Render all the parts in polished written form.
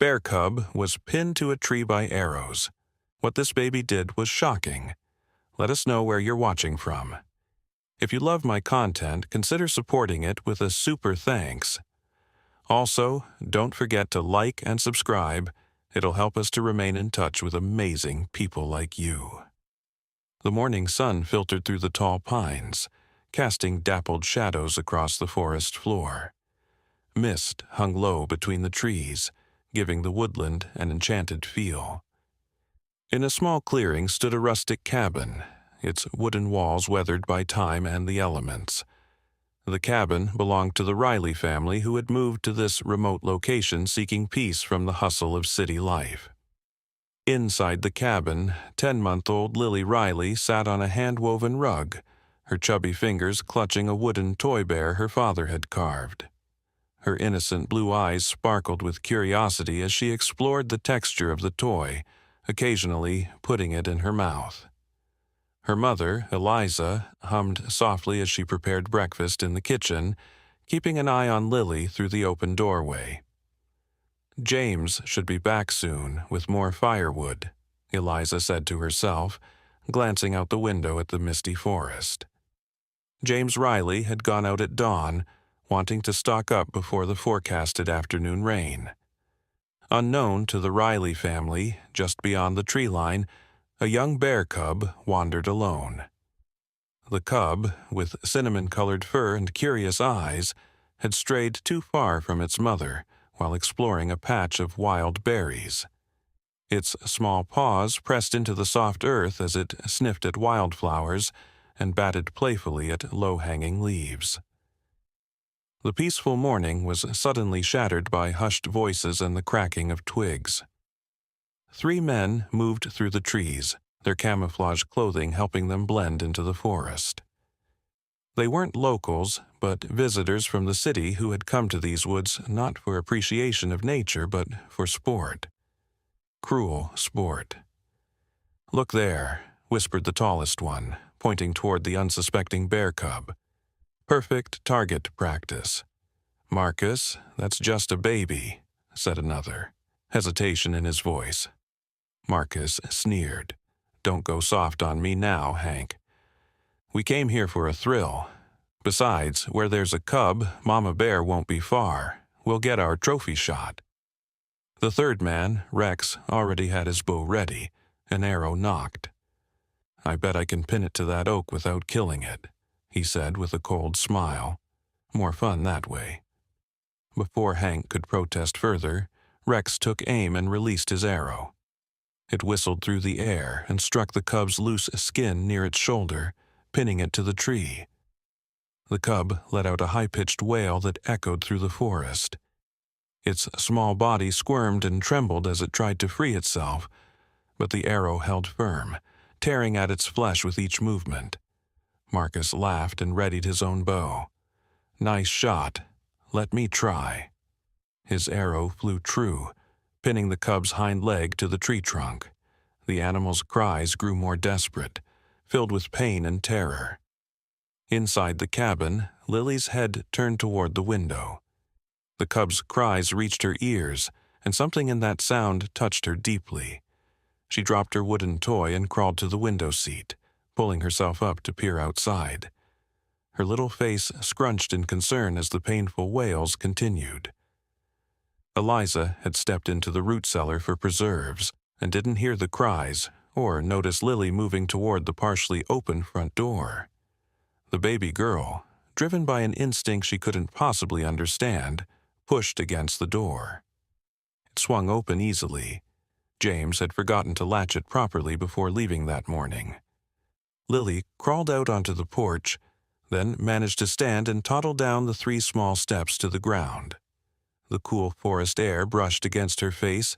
bear cub was pinned to a tree by arrows. What this baby did was shocking. Let us know where you're watching from. If you love my content, consider supporting it with a super thanks. Also, don't forget to like and subscribe. It'll help us to remain in touch with amazing people like you. The morning sun filtered through the tall pines, casting dappled shadows across the forest floor. Mist hung low between the trees, giving the woodland an enchanted feel. In a small clearing stood a rustic cabin, its wooden walls weathered by time and the elements. The cabin belonged to the Riley family, who had moved to this remote location seeking peace from the hustle of city life. Inside the cabin, 10-month-old Lily Riley sat on a hand-woven rug, her chubby fingers clutching a wooden toy bear her father had carved. Her innocent blue eyes sparkled with curiosity as she explored the texture of the toy, occasionally putting it in her mouth. Her mother, Eliza, hummed softly as she prepared breakfast in the kitchen, keeping an eye on Lily through the open doorway. James should be back soon with more firewood, Eliza said to herself, glancing out the window at the misty forest. James Riley had gone out at dawn, wanting to stock up before the forecasted afternoon rain. Unknown to the Riley family, just beyond the tree line, a young bear cub wandered alone. The cub, with cinnamon-colored fur and curious eyes, had strayed too far from its mother while exploring a patch of wild berries. Its small paws pressed into the soft earth as it sniffed at wildflowers and batted playfully at low-hanging leaves. The peaceful morning was suddenly shattered by hushed voices and the cracking of twigs. 3 men moved through the trees, their camouflage clothing helping them blend into the forest. They weren't locals, but visitors from the city who had come to these woods not for appreciation of nature, but for sport. Cruel sport. "Look there," whispered the tallest one, pointing toward the unsuspecting bear cub. "Perfect target practice." "Marcus, that's just a baby," said another, hesitation in his voice. Marcus sneered. "Don't go soft on me now, Hank. We came here for a thrill. Besides, where there's a cub, Mama Bear won't be far. We'll get our trophy shot." The third man, Rex, already had his bow ready, an arrow nocked. "I bet I can pin it to that oak without killing it," he said with a cold smile. "More fun that way." Before Hank could protest further, Rex took aim and released his arrow. It whistled through the air and struck the cub's loose skin near its shoulder, pinning it to the tree. The cub let out a high-pitched wail that echoed through the forest. Its small body squirmed and trembled as it tried to free itself, but the arrow held firm, tearing at its flesh with each movement. Marcus laughed and readied his own bow. "Nice shot. Let me try." His arrow flew true, pinning the cub's hind leg to the tree trunk. The animal's cries grew more desperate, filled with pain and terror. Inside the cabin, Lily's head turned toward the window. The cub's cries reached her ears, and something in that sound touched her deeply. She dropped her wooden toy and crawled to the window seat, pulling herself up to peer outside. Her little face scrunched in concern as the painful wails continued. Eliza had stepped into the root cellar for preserves and didn't hear the cries or notice Lily moving toward the partially open front door. The baby girl, driven by an instinct she couldn't possibly understand, pushed against the door. It swung open easily. James had forgotten to latch it properly before leaving that morning. Lily crawled out onto the porch, then managed to stand and toddle down the 3 small steps to the ground. The cool forest air brushed against her face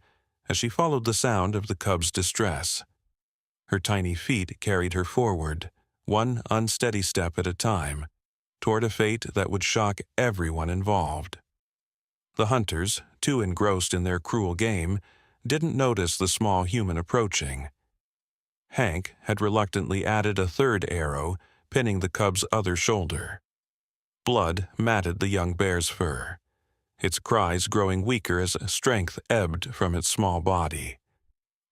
as she followed the sound of the cub's distress. Her tiny feet carried her forward, one unsteady step at a time, toward a fate that would shock everyone involved. The hunters, too engrossed in their cruel game, didn't notice the small human approaching. Hank had reluctantly added a 3rd arrow, pinning the cub's other shoulder. Blood matted the young bear's fur. its cries growing weaker as strength ebbed from its small body.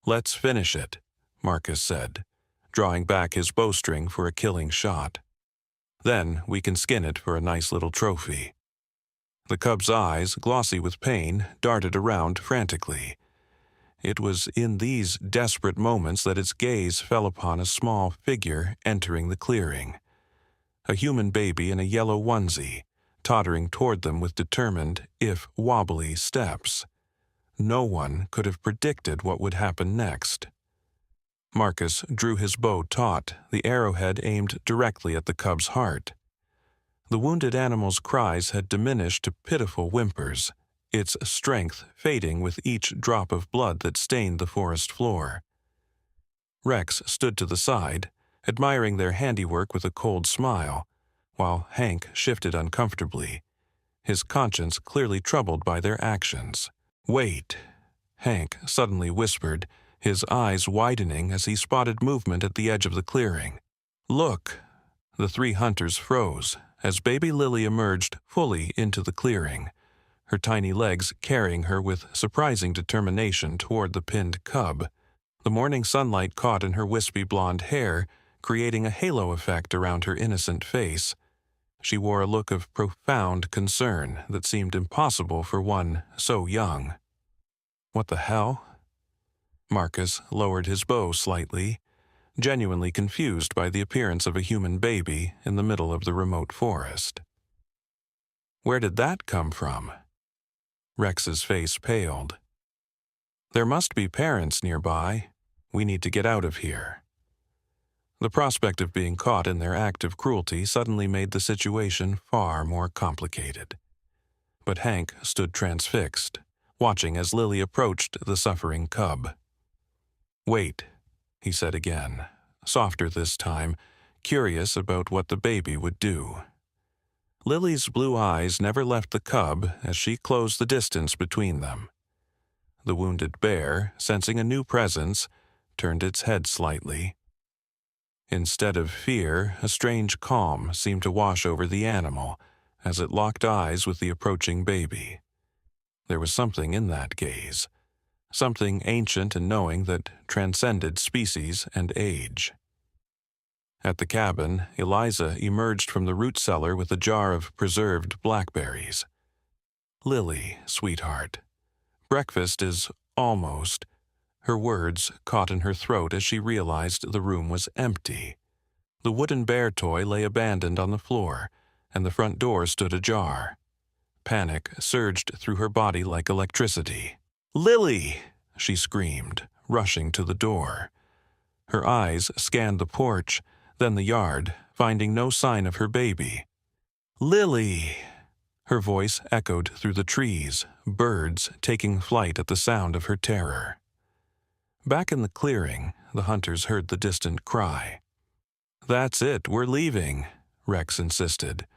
"Let's finish it," Marcus said, drawing back his bowstring for a killing shot. "Then we can skin it for a nice little trophy." The cub's eyes, glossy with pain, darted around frantically. It was in these desperate moments that its gaze fell upon a small figure entering the clearing. A human baby in a yellow onesie, tottering toward them with determined, if wobbly, steps. No one could have predicted what would happen next. Marcus drew his bow taut, the arrowhead aimed directly at the cub's heart. The wounded animal's cries had diminished to pitiful whimpers, its strength fading with each drop of blood that stained the forest floor. Rex stood to the side, admiring their handiwork with a cold smile, while Hank shifted uncomfortably, his conscience clearly troubled by their actions. "Wait," Hank suddenly whispered, his eyes widening as he spotted movement at the edge of the clearing. "Look!" The three hunters froze as baby Lily emerged fully into the clearing, her tiny legs carrying her with surprising determination toward the pinned cub. The morning sunlight caught in her wispy blonde hair, creating a halo effect around her innocent face. She wore a look of profound concern that seemed impossible for one so young. "What the hell?" Marcus lowered his bow slightly, genuinely confused by the appearance of a human baby in the middle of the remote forest. "Where did that come from?" Rex's face paled. "There must be parents nearby. We need to get out of here." The prospect of being caught in their act of cruelty suddenly made the situation far more complicated. But Hank stood transfixed, watching as Lily approached the suffering cub. "Wait," he said again, softer this time, curious about what the baby would do. Lily's blue eyes never left the cub as she closed the distance between them. The wounded bear, sensing a new presence, turned its head slightly. Instead of fear, a strange calm seemed to wash over the animal as it locked eyes with the approaching baby. There was something in that gaze, something ancient and knowing that transcended species and age. At the cabin, Eliza emerged from the root cellar with a jar of preserved blackberries. "Lily, sweetheart, breakfast is almost—" Her words caught in her throat as she realized the room was empty. The wooden bear toy lay abandoned on the floor, and the front door stood ajar. Panic surged through her body like electricity. "Lily!" she screamed, rushing to the door. Her eyes scanned the porch, then the yard, finding no sign of her baby. "Lily!" Her voice echoed through the trees, birds taking flight at the sound of her terror. Back in the clearing, the hunters heard the distant cry. "That's it, we're leaving," Rex insisted,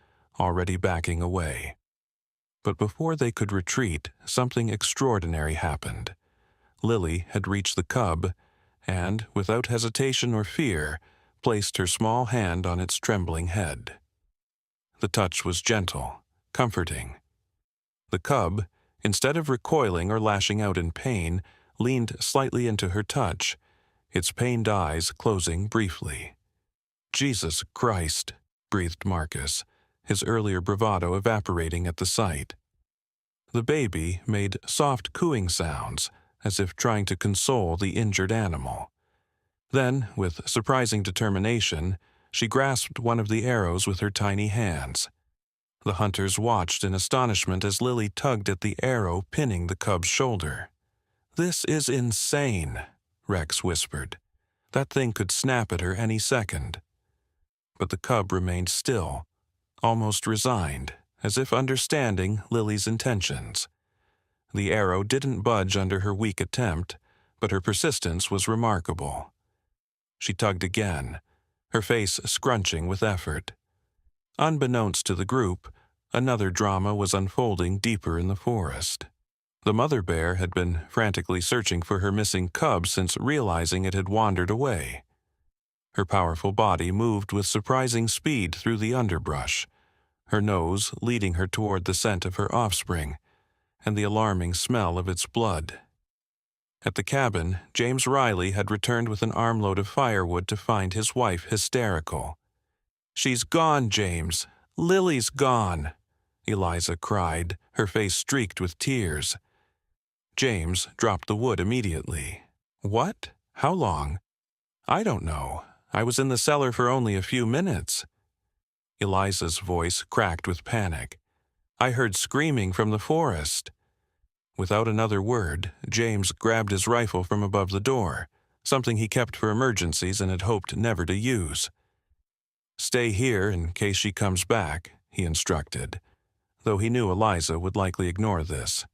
already backing away. But before they could retreat, something extraordinary happened. Lily had reached the cub and, without hesitation or fear, placed her small hand on its trembling head. The touch was gentle, comforting. The cub, instead of recoiling or lashing out in pain, leaned slightly into her touch, its pained eyes closing briefly. "Jesus Christ," breathed Marcus, his earlier bravado evaporating at the sight. The baby made soft cooing sounds, as if trying to console the injured animal. Then, with surprising determination, she grasped one of the arrows with her tiny hands. The hunters watched in astonishment as Lily tugged at the arrow pinning the cub's shoulder. "This is insane," Rex whispered. "That thing could snap at her any second." But the cub remained still, almost resigned, as if understanding Lily's intentions. The arrow didn't budge under her weak attempt, but her persistence was remarkable. She tugged again, her face scrunching with effort. Unbeknownst to the group, another drama was unfolding deeper in the forest. The mother bear had been frantically searching for her missing cub since realizing it had wandered away. Her powerful body moved with surprising speed through the underbrush, her nose leading her toward the scent of her offspring, and the alarming smell of its blood. At the cabin, James Riley had returned with an armload of firewood to find his wife hysterical. "She's gone, James. Lily's gone," Eliza cried, her face streaked with tears. James dropped the wood immediately. "What? How long?" "I don't know. I was in the cellar for only a few minutes." Eliza's voice cracked with panic. "I heard screaming from the forest." Without another word, James grabbed his rifle from above the door, something he kept for emergencies and had hoped never to use. "Stay here in case she comes back," he instructed, though he knew Eliza would likely ignore this.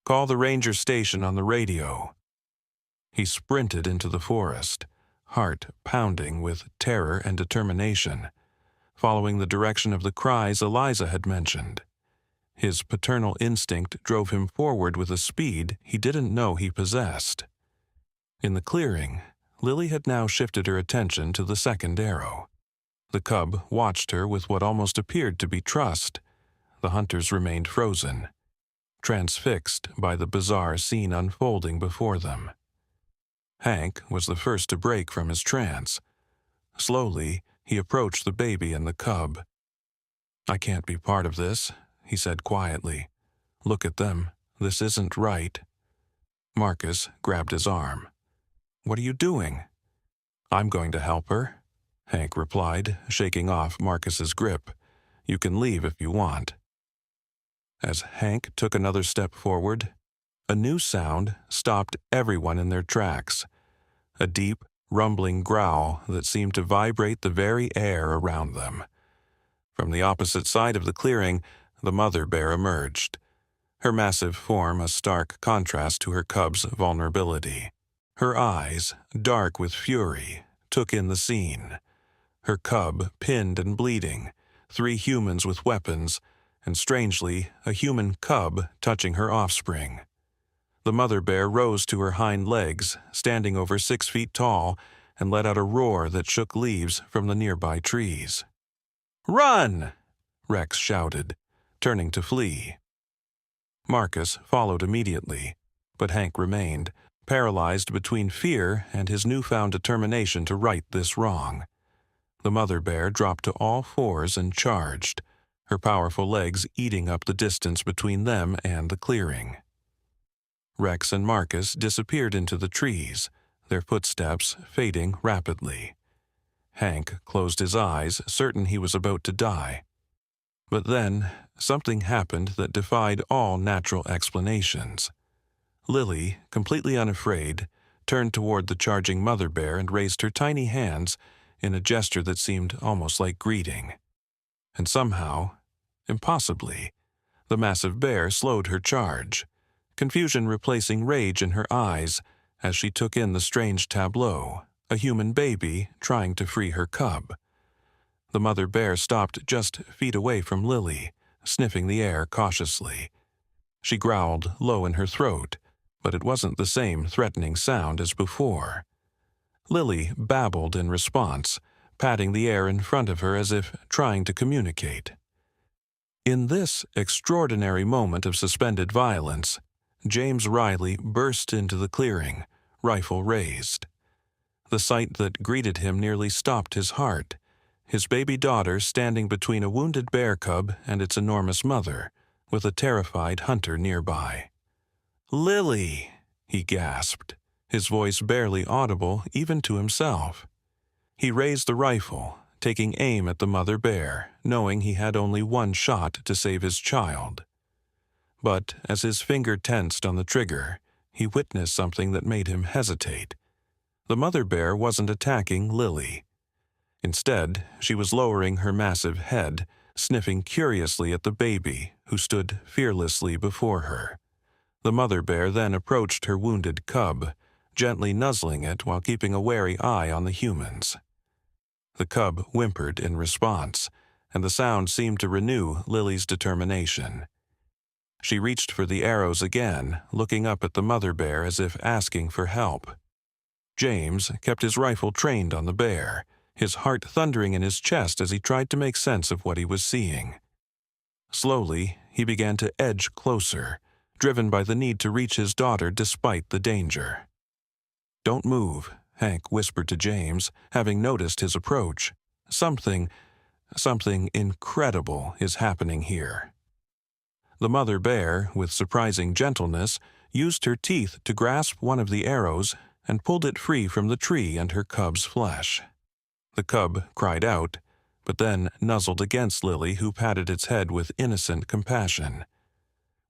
"Call the ranger station on the radio." He sprinted into the forest, heart pounding with terror and determination, following the direction of the cries Eliza had mentioned. His paternal instinct drove him forward with a speed he didn't know he possessed. In the clearing, Lily had now shifted her attention to the second arrow. The cub watched her with what almost appeared to be trust. The hunters remained frozen, transfixed by the bizarre scene unfolding before them. Hank was the first to break from his trance. Slowly, he approached the baby and the cub. "I can't be part of this," he said quietly. "Look at them. This isn't right." Marcus grabbed his arm. "What are you doing?" "I'm going to help her," Hank replied, shaking off Marcus's grip. "You can leave if you want." As Hank took another step forward, a new sound stopped everyone in their tracks. A deep, rumbling growl that seemed to vibrate the very air around them. From the opposite side of the clearing, the mother bear emerged, her massive form a stark contrast to her cub's vulnerability. Her eyes, dark with fury, took in the scene. Her cub pinned and bleeding, 3 humans with weapons, and strangely, a human cub touching her offspring. The mother bear rose to her hind legs, standing over 6 feet tall, and let out a roar that shook leaves from the nearby trees. "Run!" Rex shouted, turning to flee. Marcus followed immediately, but Hank remained, paralyzed between fear and his newfound determination to right this wrong. The mother bear dropped to all fours and charged, her powerful legs eating up the distance between them and the clearing. Rex and Marcus disappeared into the trees, their footsteps fading rapidly. Hank closed his eyes, certain he was about to die. But then, something happened that defied all natural explanations. Lily, completely unafraid, turned toward the charging mother bear and raised her tiny hands in a gesture that seemed almost like greeting. And somehow, impossibly, the massive bear slowed her charge, confusion replacing rage in her eyes as she took in the strange tableau, a human baby trying to free her cub. The mother bear stopped just feet away from Lily, sniffing the air cautiously. She growled low in her throat, but it wasn't the same threatening sound as before. Lily babbled in response, patting the air in front of her as if trying to communicate. In this extraordinary moment of suspended violence, James Riley burst into the clearing, rifle raised. The sight that greeted him nearly stopped his heart, his baby daughter standing between a wounded bear cub and its enormous mother, with a terrified hunter nearby. "Lily!" he gasped, his voice barely audible even to himself. He raised the rifle, taking aim at the mother bear, knowing he had only one shot to save his child. But as his finger tensed on the trigger, he witnessed something that made him hesitate. The mother bear wasn't attacking Lily. Instead, she was lowering her massive head, sniffing curiously at the baby, who stood fearlessly before her. The mother bear then approached her wounded cub, gently nuzzling it while keeping a wary eye on the humans. The cub whimpered in response, and the sound seemed to renew Lily's determination. She reached for the arrows again, looking up at the mother bear as if asking for help. James kept his rifle trained on the bear, his heart thundering in his chest as he tried to make sense of what he was seeing. Slowly, he began to edge closer, driven by the need to reach his daughter despite the danger. "Don't move," Hank whispered to James, having noticed his approach. Something incredible is happening here." The mother bear, with surprising gentleness, used her teeth to grasp one of the arrows and pulled it free from the tree and her cub's flesh. The cub cried out, but then nuzzled against Lily, who patted its head with innocent compassion.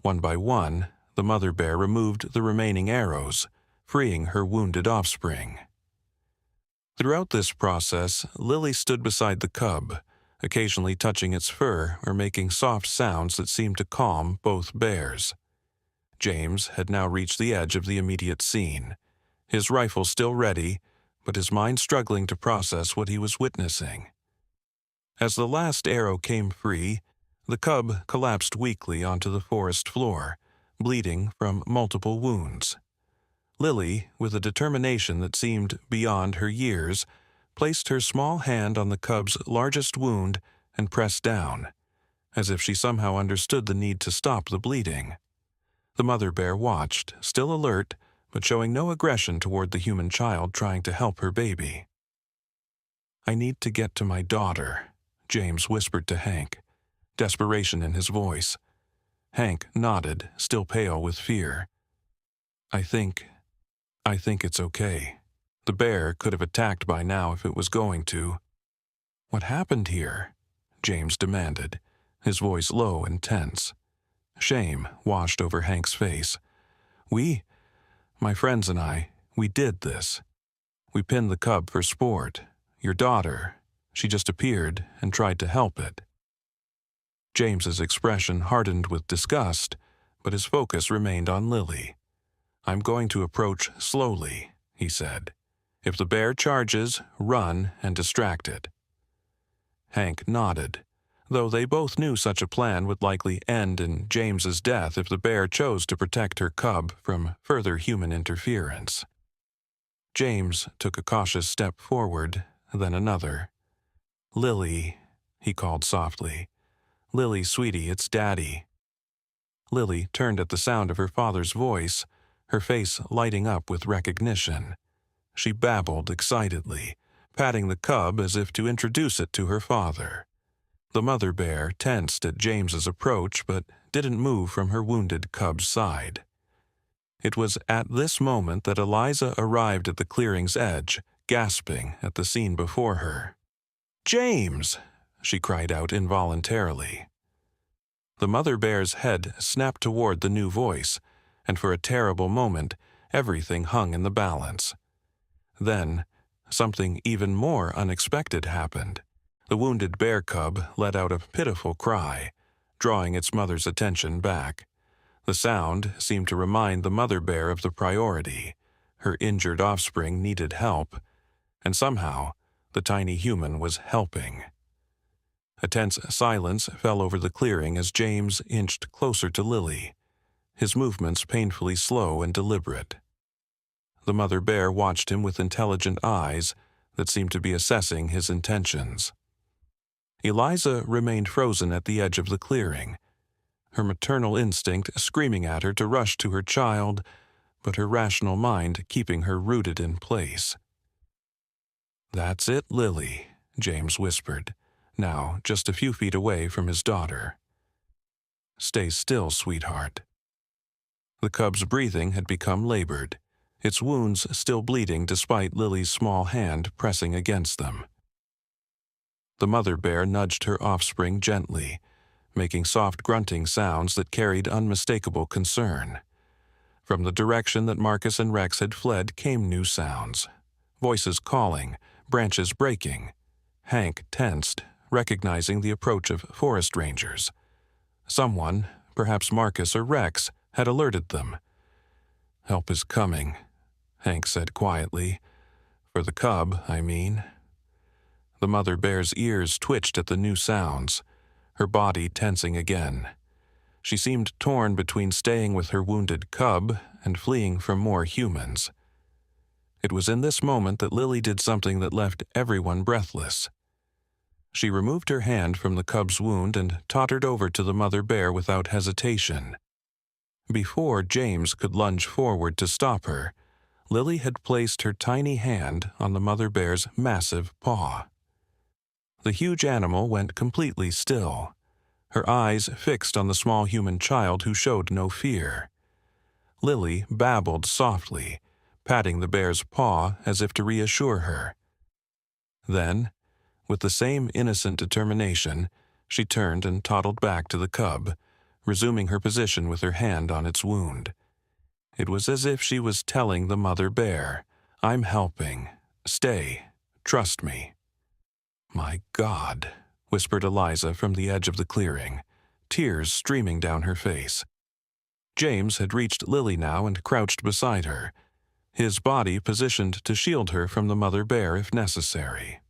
One by one, the mother bear removed the remaining arrows, freeing her wounded offspring. Throughout this process, Lily stood beside the cub, occasionally touching its fur or making soft sounds that seemed to calm both bears. James had now reached the edge of the immediate scene, his rifle still ready, but his mind struggling to process what he was witnessing. As the last arrow came free, the cub collapsed weakly onto the forest floor, bleeding from multiple wounds. Lily, with a determination that seemed beyond her years, placed her small hand on the cub's largest wound and pressed down, as if she somehow understood the need to stop the bleeding. The mother bear watched, still alert, but showing no aggression toward the human child trying to help her baby. "I need to get to my daughter," James whispered to Hank, desperation in his voice. Hank nodded, still pale with fear. I think it's okay." The bear could have attacked by now if it was going to. "What happened here?" James demanded, his voice low and tense. Shame washed over Hank's face. My friends and I, we did this. We pinned the cub for sport. Your daughter, she just appeared and tried to help it." James's expression hardened with disgust, but his focus remained on Lily. "I'm going to approach slowly," he said. "If the bear charges, run and distract it." Hank nodded, though they both knew such a plan would likely end in James's death if the bear chose to protect her cub from further human interference. James took a cautious step forward, then another. "Lily," he called softly. "Lily, sweetie, it's Daddy." Lily turned at the sound of her father's voice, her face lighting up with recognition. She babbled excitedly, patting the cub as if to introduce it to her father. The mother bear tensed at James's approach but didn't move from her wounded cub's side. It was at this moment that Eliza arrived at the clearing's edge, gasping at the scene before her. "James!" she cried out involuntarily. The mother bear's head snapped toward the new voice, and for a terrible moment, everything hung in the balance. Then, something even more unexpected happened. The wounded bear cub let out a pitiful cry, drawing its mother's attention back. The sound seemed to remind the mother bear of the priority. Her injured offspring needed help, and somehow the tiny human was helping. A tense silence fell over the clearing as James inched closer to Lily, his movements painfully slow and deliberate. The mother bear watched him with intelligent eyes that seemed to be assessing his intentions. Eliza remained frozen at the edge of the clearing, her maternal instinct screaming at her to rush to her child, but her rational mind keeping her rooted in place. "That's it, Lily," James whispered, now just a few feet away from his daughter. "Stay still, sweetheart." The cub's breathing had become labored, its wounds still bleeding despite Lily's small hand pressing against them. The mother bear nudged her offspring gently, making soft grunting sounds that carried unmistakable concern. From the direction that Marcus and Rex had fled came new sounds. Voices calling, branches breaking. Hank tensed, recognizing the approach of forest rangers. Someone, perhaps Marcus or Rex, had alerted them. "Help is coming," Hank said quietly. "For the cub, I mean." The mother bear's ears twitched at the new sounds, her body tensing again. She seemed torn between staying with her wounded cub and fleeing from more humans. It was in this moment that Lily did something that left everyone breathless. She removed her hand from the cub's wound and tottered over to the mother bear without hesitation. Before James could lunge forward to stop her, Lily had placed her tiny hand on the mother bear's massive paw. The huge animal went completely still, her eyes fixed on the small human child who showed no fear. Lily babbled softly, patting the bear's paw as if to reassure her. Then, with the same innocent determination, she turned and toddled back to the cub, resuming her position with her hand on its wound. It was as if she was telling the mother bear, "I'm helping. Stay. Trust me." "My God," whispered Eliza from the edge of the clearing, tears streaming down her face. James had reached Lily now and crouched beside her, his body positioned to shield her from the mother bear if necessary.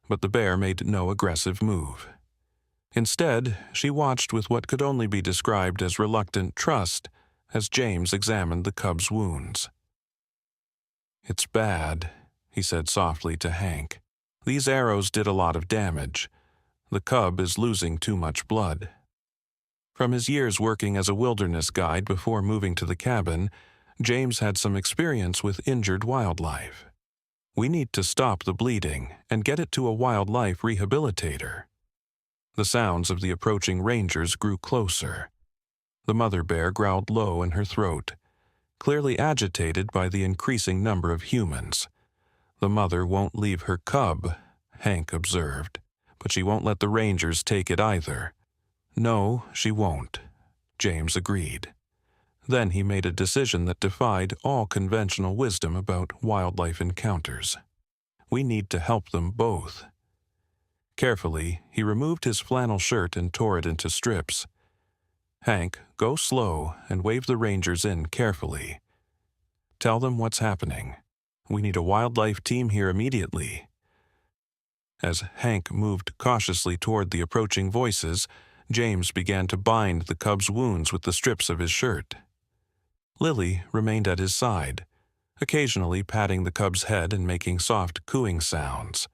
But the bear made no aggressive move. Instead, she watched with what could only be described as reluctant trust as James examined the cub's wounds. "It's bad," he said softly to Hank. "These arrows did a lot of damage. The cub is losing too much blood." From his years working as a wilderness guide before moving to the cabin, James had some experience with injured wildlife. "We need to stop the bleeding and get it to a wildlife rehabilitator." The sounds of the approaching rangers grew closer. The mother bear growled low in her throat, clearly agitated by the increasing number of humans. "The mother won't leave her cub," Hank observed, "but she won't let the rangers take it either." "No, she won't," James agreed. Then he made a decision that defied all conventional wisdom about wildlife encounters. "We need to help them both." Carefully, he removed his flannel shirt and tore it into strips. "Hank, go slow and wave the rangers in carefully. Tell them what's happening. We need a wildlife team here immediately." As Hank moved cautiously toward the approaching voices, James began to bind the cub's wounds with the strips of his shirt. Lily remained at his side, occasionally patting the cub's head and making soft cooing sounds.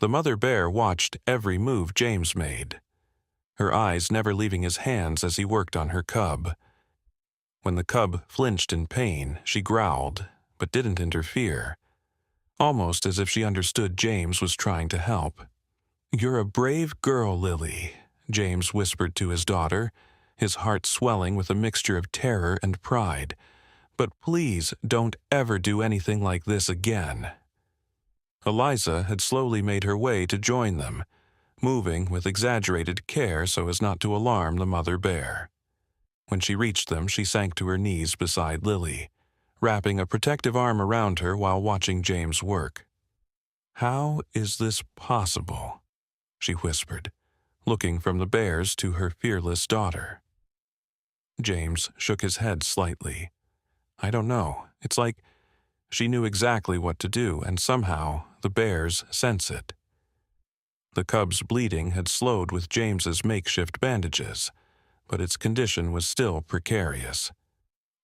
The mother bear watched every move James made, her eyes never leaving his hands as he worked on her cub. When the cub flinched in pain, she growled, but didn't interfere, almost as if she understood James was trying to help. "You're a brave girl, Lily," James whispered to his daughter, his heart swelling with a mixture of terror and pride. "But please don't ever do anything like this again." Eliza had slowly made her way to join them, moving with exaggerated care so as not to alarm the mother bear. When she reached them, she sank to her knees beside Lily, wrapping a protective arm around her while watching James work. "How is this possible?" she whispered, looking from the bears to her fearless daughter. James shook his head slightly. "I don't know. It's like she knew exactly what to do, and somehow the bears sense it." The cub's bleeding had slowed with James's makeshift bandages, but its condition was still precarious.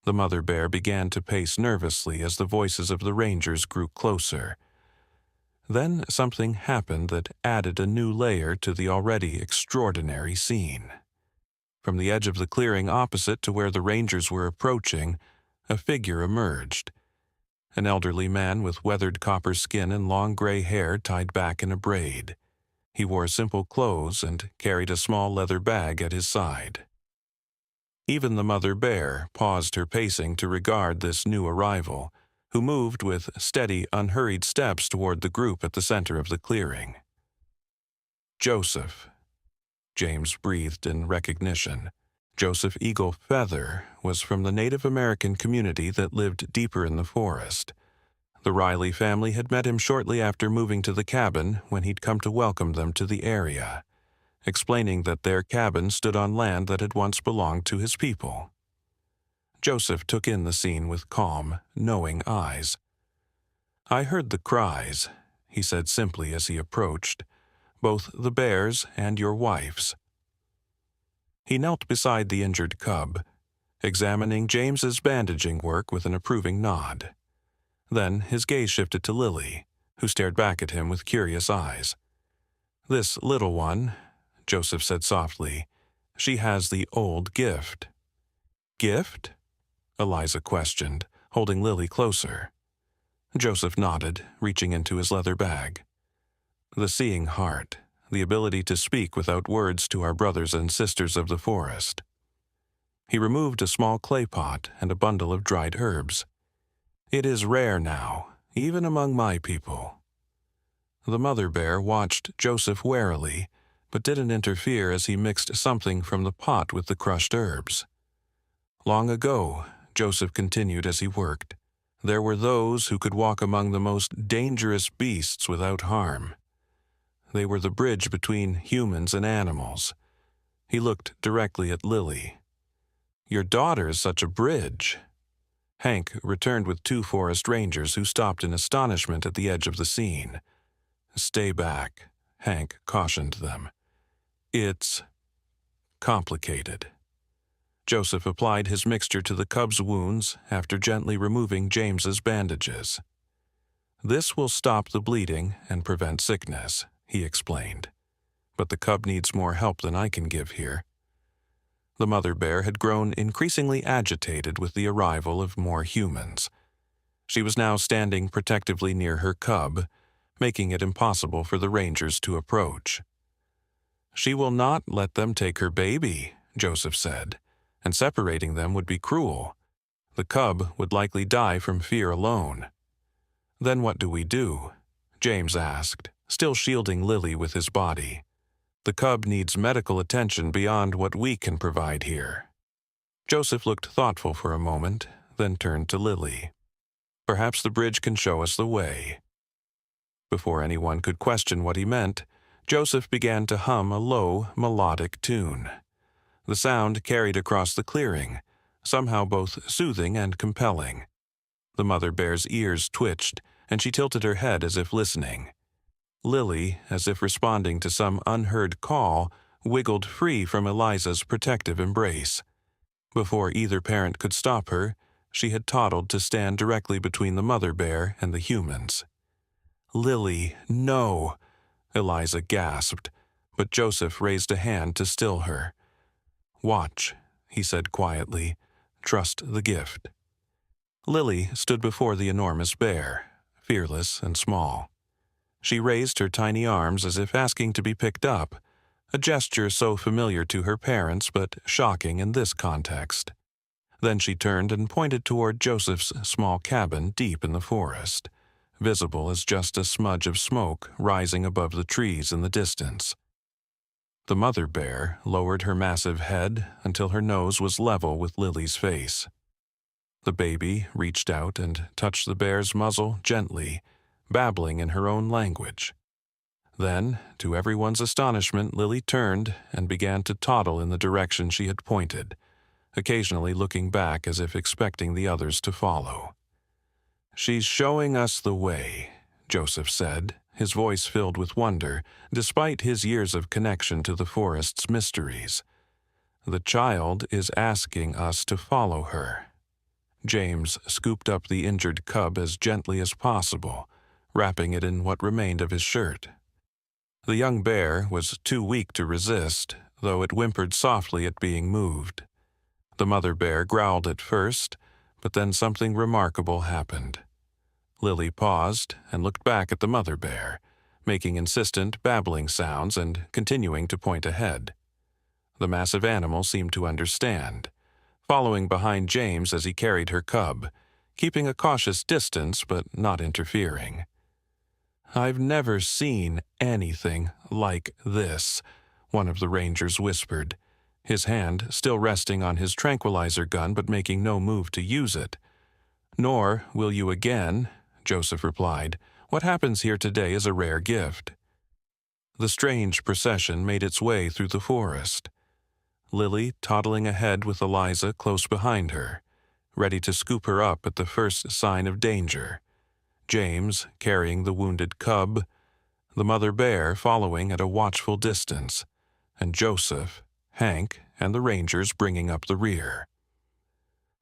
The mother bear began to pace nervously as the voices of the rangers grew closer. Then something happened that added a new layer to the already extraordinary scene. From the edge of the clearing opposite to where the rangers were approaching, a figure emerged. An elderly man with weathered copper skin and long gray hair tied back in a braid. He wore simple clothes and carried a small leather bag at his side. Even the mother bear paused her pacing to regard this new arrival, who moved with steady, unhurried steps toward the group at the center of the clearing. "Joseph," James breathed in recognition. Joseph Eagle Feather was from the Native American community that lived deeper in the forest. The Riley family had met him shortly after moving to the cabin when he'd come to welcome them to the area, explaining that their cabin stood on land that had once belonged to his people. Joseph took in the scene with calm, knowing eyes. "I heard the cries," he said simply as he approached, "both the bears and your wife's." He knelt beside the injured cub, examining James's bandaging work with an approving nod. Then his gaze shifted to Lily, who stared back at him with curious eyes. "This little one," Joseph said softly, "she has the old gift." Gift? Eliza questioned, holding Lily closer. Joseph nodded, reaching into his leather bag. The seeing heart, the ability to speak without words to our brothers and sisters of the forest. He removed a small clay pot and a bundle of dried herbs. It is rare now, even among my people. The mother bear watched Joseph warily, but didn't interfere as he mixed something from the pot with the crushed herbs. Long ago, Joseph continued as he worked, there were those who could walk among the most dangerous beasts without harm. They were the bridge between humans and animals. He looked directly at Lily. Your daughter's such a bridge. Hank returned with 2 forest rangers who stopped in astonishment at the edge of the scene. Stay back, Hank cautioned them. It's complicated. Joseph applied his mixture to the cub's wounds after gently removing James's bandages. This will stop the bleeding and prevent sickness, he explained. But the cub needs more help than I can give here. The mother bear had grown increasingly agitated with the arrival of more humans. She was now standing protectively near her cub, making it impossible for the rangers to approach. She will not let them take her baby, Joseph said, and separating them would be cruel. The cub would likely die from fear alone. Then what do we do? James asked, still shielding Lily with his body. The cub needs medical attention beyond what we can provide here. Joseph looked thoughtful for a moment, then turned to Lily. Perhaps the bridge can show us the way. Before anyone could question what he meant, Joseph began to hum a low, melodic tune. The sound carried across the clearing, somehow both soothing and compelling. The mother bear's ears twitched, and she tilted her head as if listening. Lily, as if responding to some unheard call, wiggled free from Eliza's protective embrace. Before either parent could stop her, she had toddled to stand directly between the mother bear and the humans. Lily, no! Eliza gasped, but Joseph raised a hand to still her. Watch, he said quietly. Trust the gift. Lily stood before the enormous bear, fearless and small. She raised her tiny arms as if asking to be picked up, a gesture so familiar to her parents but shocking in this context. Then she turned and pointed toward Joseph's small cabin deep in the forest, visible as just a smudge of smoke rising above the trees in the distance. The mother bear lowered her massive head until her nose was level with Lily's face. The baby reached out and touched the bear's muzzle gently, babbling in her own language. Then, to everyone's astonishment, Lily turned and began to toddle in the direction she had pointed, occasionally looking back as if expecting the others to follow. She's showing us the way, Joseph said, his voice filled with wonder, despite his years of connection to the forest's mysteries. The child is asking us to follow her. James scooped up the injured cub as gently as possible, wrapping it in what remained of his shirt. The young bear was too weak to resist, though it whimpered softly at being moved. The mother bear growled at first, but then something remarkable happened. Lily paused and looked back at the mother bear, making insistent, babbling sounds and continuing to point ahead. The massive animal seemed to understand, following behind James as he carried her cub, keeping a cautious distance but not interfering. I've never seen anything like this, one of the rangers whispered, his hand still resting on his tranquilizer gun but making no move to use it. Nor will you again, Joseph replied. What happens here today is a rare gift. The strange procession made its way through the forest. Lily toddling ahead with Eliza close behind her, ready to scoop her up at the first sign of danger. James carrying the wounded cub, the mother bear following at a watchful distance, and Joseph, Hank, and the rangers bringing up the rear.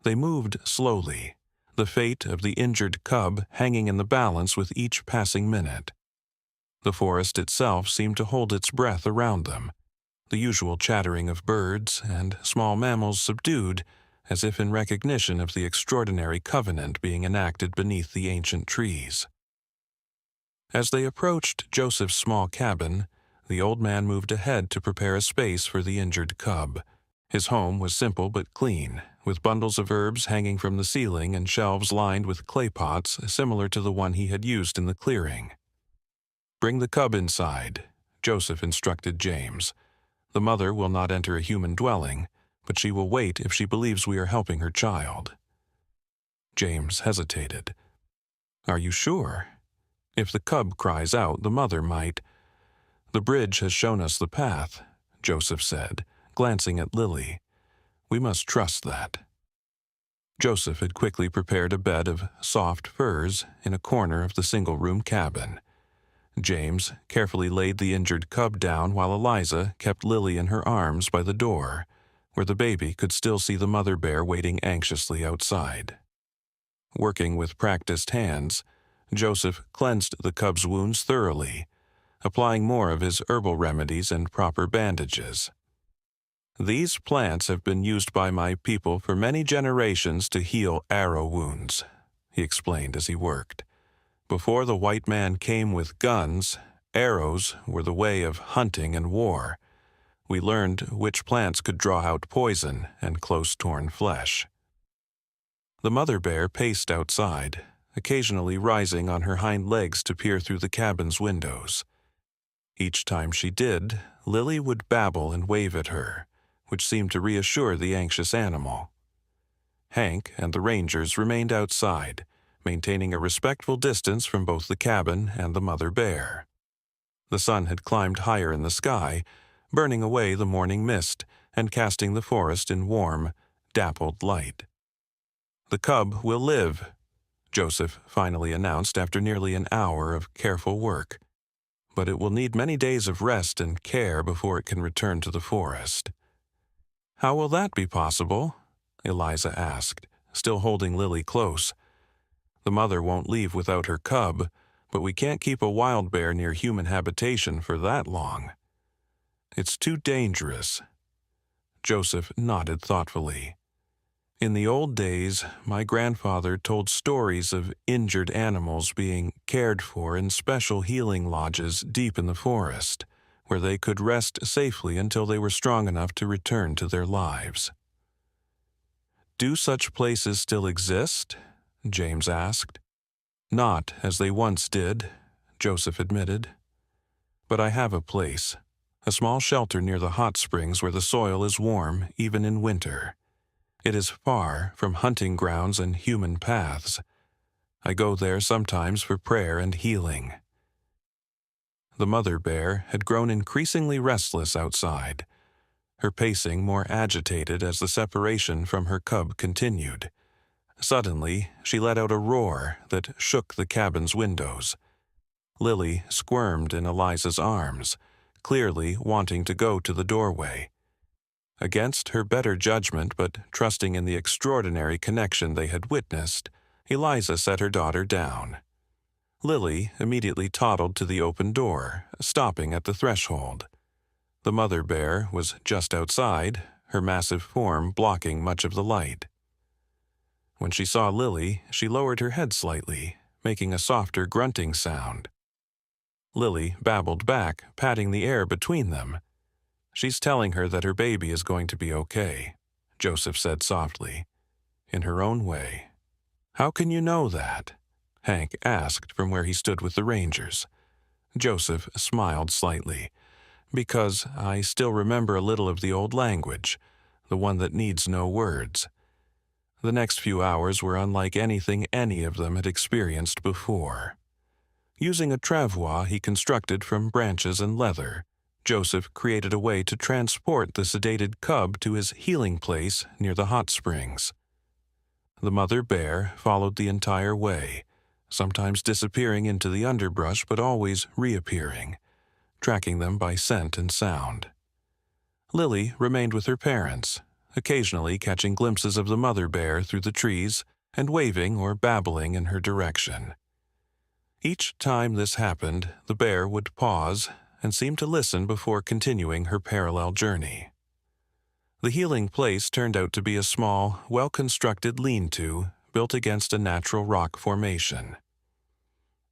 They moved slowly, the fate of the injured cub hanging in the balance with each passing minute. The forest itself seemed to hold its breath around them, the usual chattering of birds and small mammals subdued, as if in recognition of the extraordinary covenant being enacted beneath the ancient trees. As they approached Joseph's small cabin, the old man moved ahead to prepare a space for the injured cub. His home was simple but clean, with bundles of herbs hanging from the ceiling and shelves lined with clay pots similar to the one he had used in the clearing. "Bring the cub inside," Joseph instructed James. "The mother will not enter a human dwelling, but she will wait if she believes we are helping her child." James hesitated. "Are you sure? If the cub cries out, the mother might—" "The bridge has shown us the path," Joseph said, glancing at Lily. "We must trust that." Joseph had quickly prepared a bed of soft furs in a corner of the single-room cabin. James carefully laid the injured cub down while Eliza kept Lily in her arms by the door, where the baby could still see the mother bear waiting anxiously outside. Working with practiced hands, Joseph cleansed the cub's wounds thoroughly, applying more of his herbal remedies and proper bandages. "These plants have been used by my people for many generations to heal arrow wounds," he explained as he worked. "Before the white man came with guns, arrows were the way of hunting and war. We learned which plants could draw out poison and close-torn flesh." The mother bear paced outside, occasionally rising on her hind legs to peer through the cabin's windows. Each time she did, Lily would babble and wave at her, which seemed to reassure the anxious animal. Hank and the rangers remained outside, maintaining a respectful distance from both the cabin and the mother bear. The sun had climbed higher in the sky, burning away the morning mist and casting the forest in warm, dappled light. "The cub will live," Joseph finally announced after nearly an hour of careful work. "But it will need many days of rest and care before it can return to the forest." "How will that be possible?" Eliza asked, still holding Lily close. "The mother won't leave without her cub, but we can't keep a wild bear near human habitation for that long." "It's too dangerous." Joseph nodded thoughtfully. "In the old days, my grandfather told stories of injured animals being cared for in special healing lodges deep in the forest, where they could rest safely until they were strong enough to return to their lives." "Do such places still exist?" James asked. "Not as they once did," Joseph admitted. "But I have a place, a small shelter near the hot springs where the soil is warm even in winter. It is far from hunting grounds and human paths. I go there sometimes for prayer and healing." The mother bear had grown increasingly restless outside, her pacing more agitated as the separation from her cub continued. Suddenly, she let out a roar that shook the cabin's windows. Lily squirmed in Eliza's arms, clearly wanting to go to the doorway. Against her better judgment, but trusting in the extraordinary connection they had witnessed, Eliza set her daughter down. Lily immediately toddled to the open door, stopping at the threshold. The mother bear was just outside, her massive form blocking much of the light. When she saw Lily, she lowered her head slightly, making a softer grunting sound. Lily babbled back, patting the air between them. "She's telling her that her baby is going to be okay," Joseph said softly, "in her own way." "How can you know that?" Hank asked from where he stood with the rangers. Joseph smiled slightly. "Because I still remember a little of the old language, the one that needs no words." The next few hours were unlike anything any of them had experienced before. Using a travois he constructed from branches and leather, Joseph created a way to transport the sedated cub to his healing place near the hot springs. The mother bear followed the entire way, sometimes disappearing into the underbrush but always reappearing, tracking them by scent and sound. Lily remained with her parents, occasionally catching glimpses of the mother bear through the trees and waving or babbling in her direction. Each time this happened, the bear would pause and seem to listen before continuing her parallel journey. The healing place turned out to be a small, well-constructed lean-to built against a natural rock formation.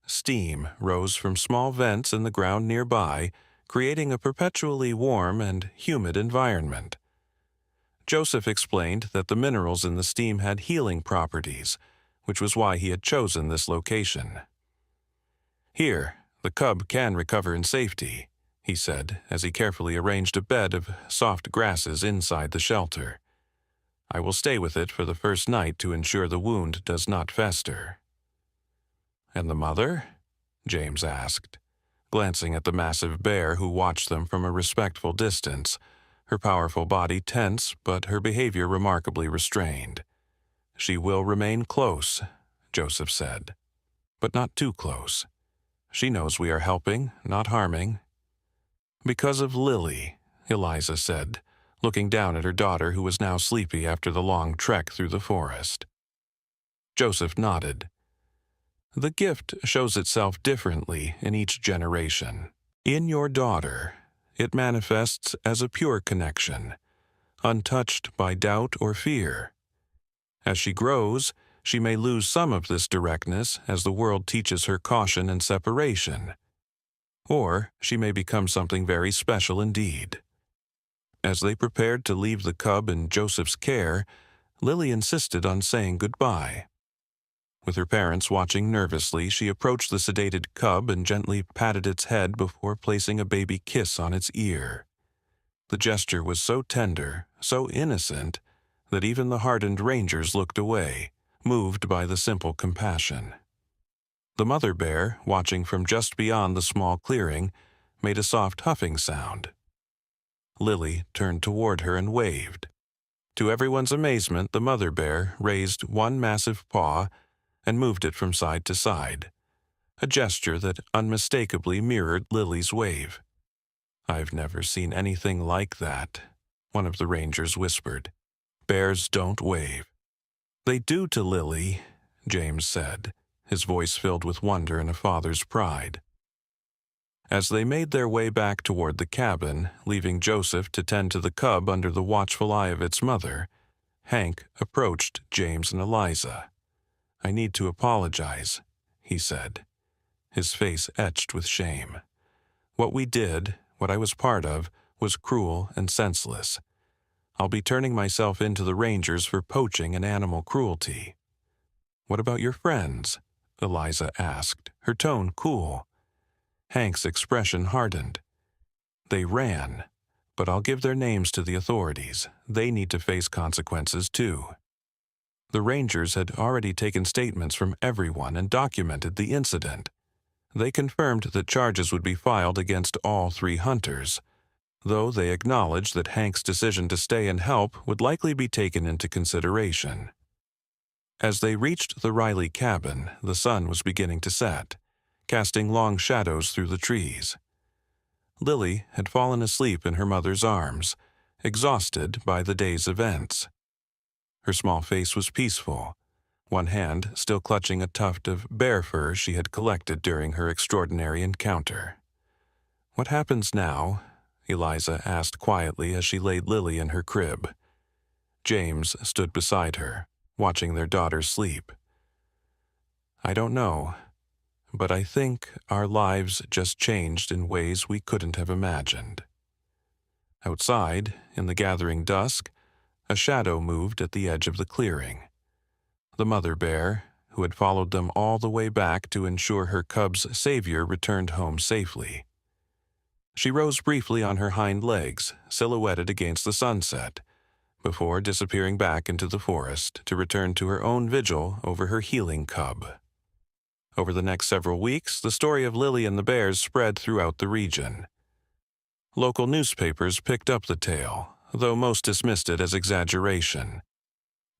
Steam rose from small vents in the ground nearby, creating a perpetually warm and humid environment. Joseph explained that the minerals in the steam had healing properties, which was why he had chosen this location. "Here, the cub can recover in safety," he said as he carefully arranged a bed of soft grasses inside the shelter. "I will stay with it for the first night to ensure the wound does not fester." "And the mother?" James asked, glancing at the massive bear who watched them from a respectful distance, her powerful body tense but her behavior remarkably restrained. "She will remain close," Joseph said, "but not too close. She knows we are helping, not harming." "Because of Lily," Eliza said, looking down at her daughter who was now sleepy after the long trek through the forest. Joseph nodded. "The gift shows itself differently in each generation. In your daughter, it manifests as a pure connection, untouched by doubt or fear. As she grows, she may lose some of this directness as the world teaches her caution and separation. Or she may become something very special indeed." As they prepared to leave the cub in Joseph's care, Lily insisted on saying goodbye. With her parents watching nervously, she approached the sedated cub and gently patted its head before placing a baby kiss on its ear. The gesture was so tender, so innocent, that even the hardened rangers looked away, moved by the simple compassion. The mother bear, watching from just beyond the small clearing, made a soft huffing sound. Lily turned toward her and waved. To everyone's amazement, the mother bear raised one massive paw and moved it from side to side, a gesture that unmistakably mirrored Lily's wave. "I've never seen anything like that," one of the rangers whispered. "Bears don't wave." "They do to Lily," James said, his voice filled with wonder and a father's pride. As they made their way back toward the cabin, leaving Joseph to tend to the cub under the watchful eye of its mother, Hank approached James and Eliza. "I need to apologize," he said, his face etched with shame. "What we did, what I was part of, was cruel and senseless. I'll be turning myself in to the Rangers for poaching and animal cruelty." "What about your friends?" Eliza asked, her tone cool. Hank's expression hardened. "They ran, but I'll give their names to the authorities. They need to face consequences too." The Rangers had already taken statements from everyone and documented the incident. They confirmed that charges would be filed against all 3 hunters, though they acknowledged that Hank's decision to stay and help would likely be taken into consideration. As they reached the Riley cabin, the sun was beginning to set, casting long shadows through the trees. Lily had fallen asleep in her mother's arms, exhausted by the day's events. Her small face was peaceful, one hand still clutching a tuft of bear fur she had collected during her extraordinary encounter. "What happens now?" Eliza asked quietly as she laid Lily in her crib. James stood beside her, watching their daughter sleep. "I don't know, but I think our lives just changed in ways we couldn't have imagined." Outside, in the gathering dusk, a shadow moved at the edge of the clearing. The mother bear, who had followed them all the way back to ensure her cub's savior returned home safely. She rose briefly on her hind legs, silhouetted against the sunset, before disappearing back into the forest to return to her own vigil over her healing cub. Over the next several weeks, the story of Lily and the bears spread throughout the region. Local newspapers picked up the tale, though most dismissed it as exaggeration.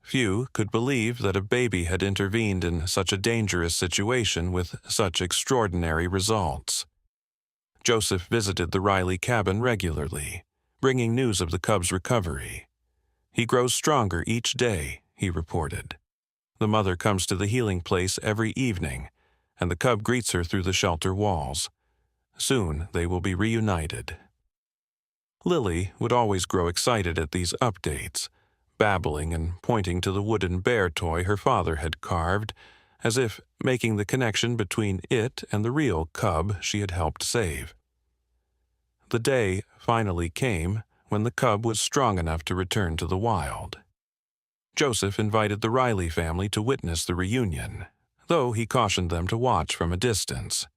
Few could believe that a baby had intervened in such a dangerous situation with such extraordinary results. Joseph visited the Riley cabin regularly, bringing news of the cub's recovery. "He grows stronger each day," he reported. "The mother comes to the healing place every evening, and the cub greets her through the shelter walls. Soon they will be reunited." Lily would always grow excited at these updates, babbling and pointing to the wooden bear toy her father had carved, as if making the connection between it and the real cub she had helped save. The day finally came when the cub was strong enough to return to the wild. Joseph invited the Riley family to witness the reunion, though he cautioned them to watch from a distance.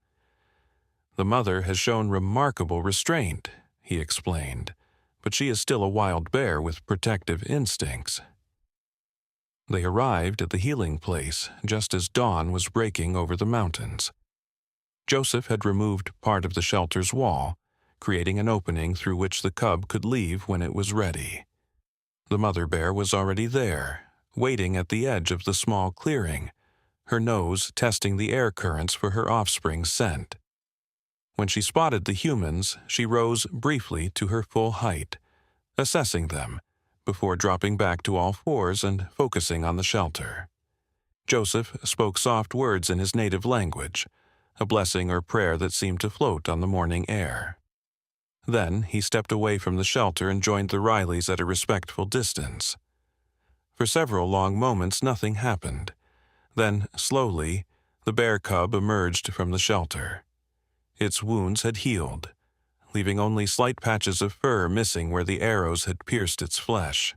"The mother has shown remarkable restraint," he explained, "but she is still a wild bear with protective instincts." They arrived at the healing place just as dawn was breaking over the mountains. Joseph had removed part of the shelter's wall, creating an opening through which the cub could leave when it was ready. The mother bear was already there, waiting at the edge of the small clearing, her nose testing the air currents for her offspring's scent. When she spotted the humans, she rose briefly to her full height, assessing them, before dropping back to all fours and focusing on the shelter. Joseph spoke soft words in his native language, a blessing or prayer that seemed to float on the morning air. Then he stepped away from the shelter and joined the Rileys at a respectful distance. For several long moments nothing happened. Then, slowly, the bear cub emerged from the shelter. Its wounds had healed, leaving only slight patches of fur missing where the arrows had pierced its flesh.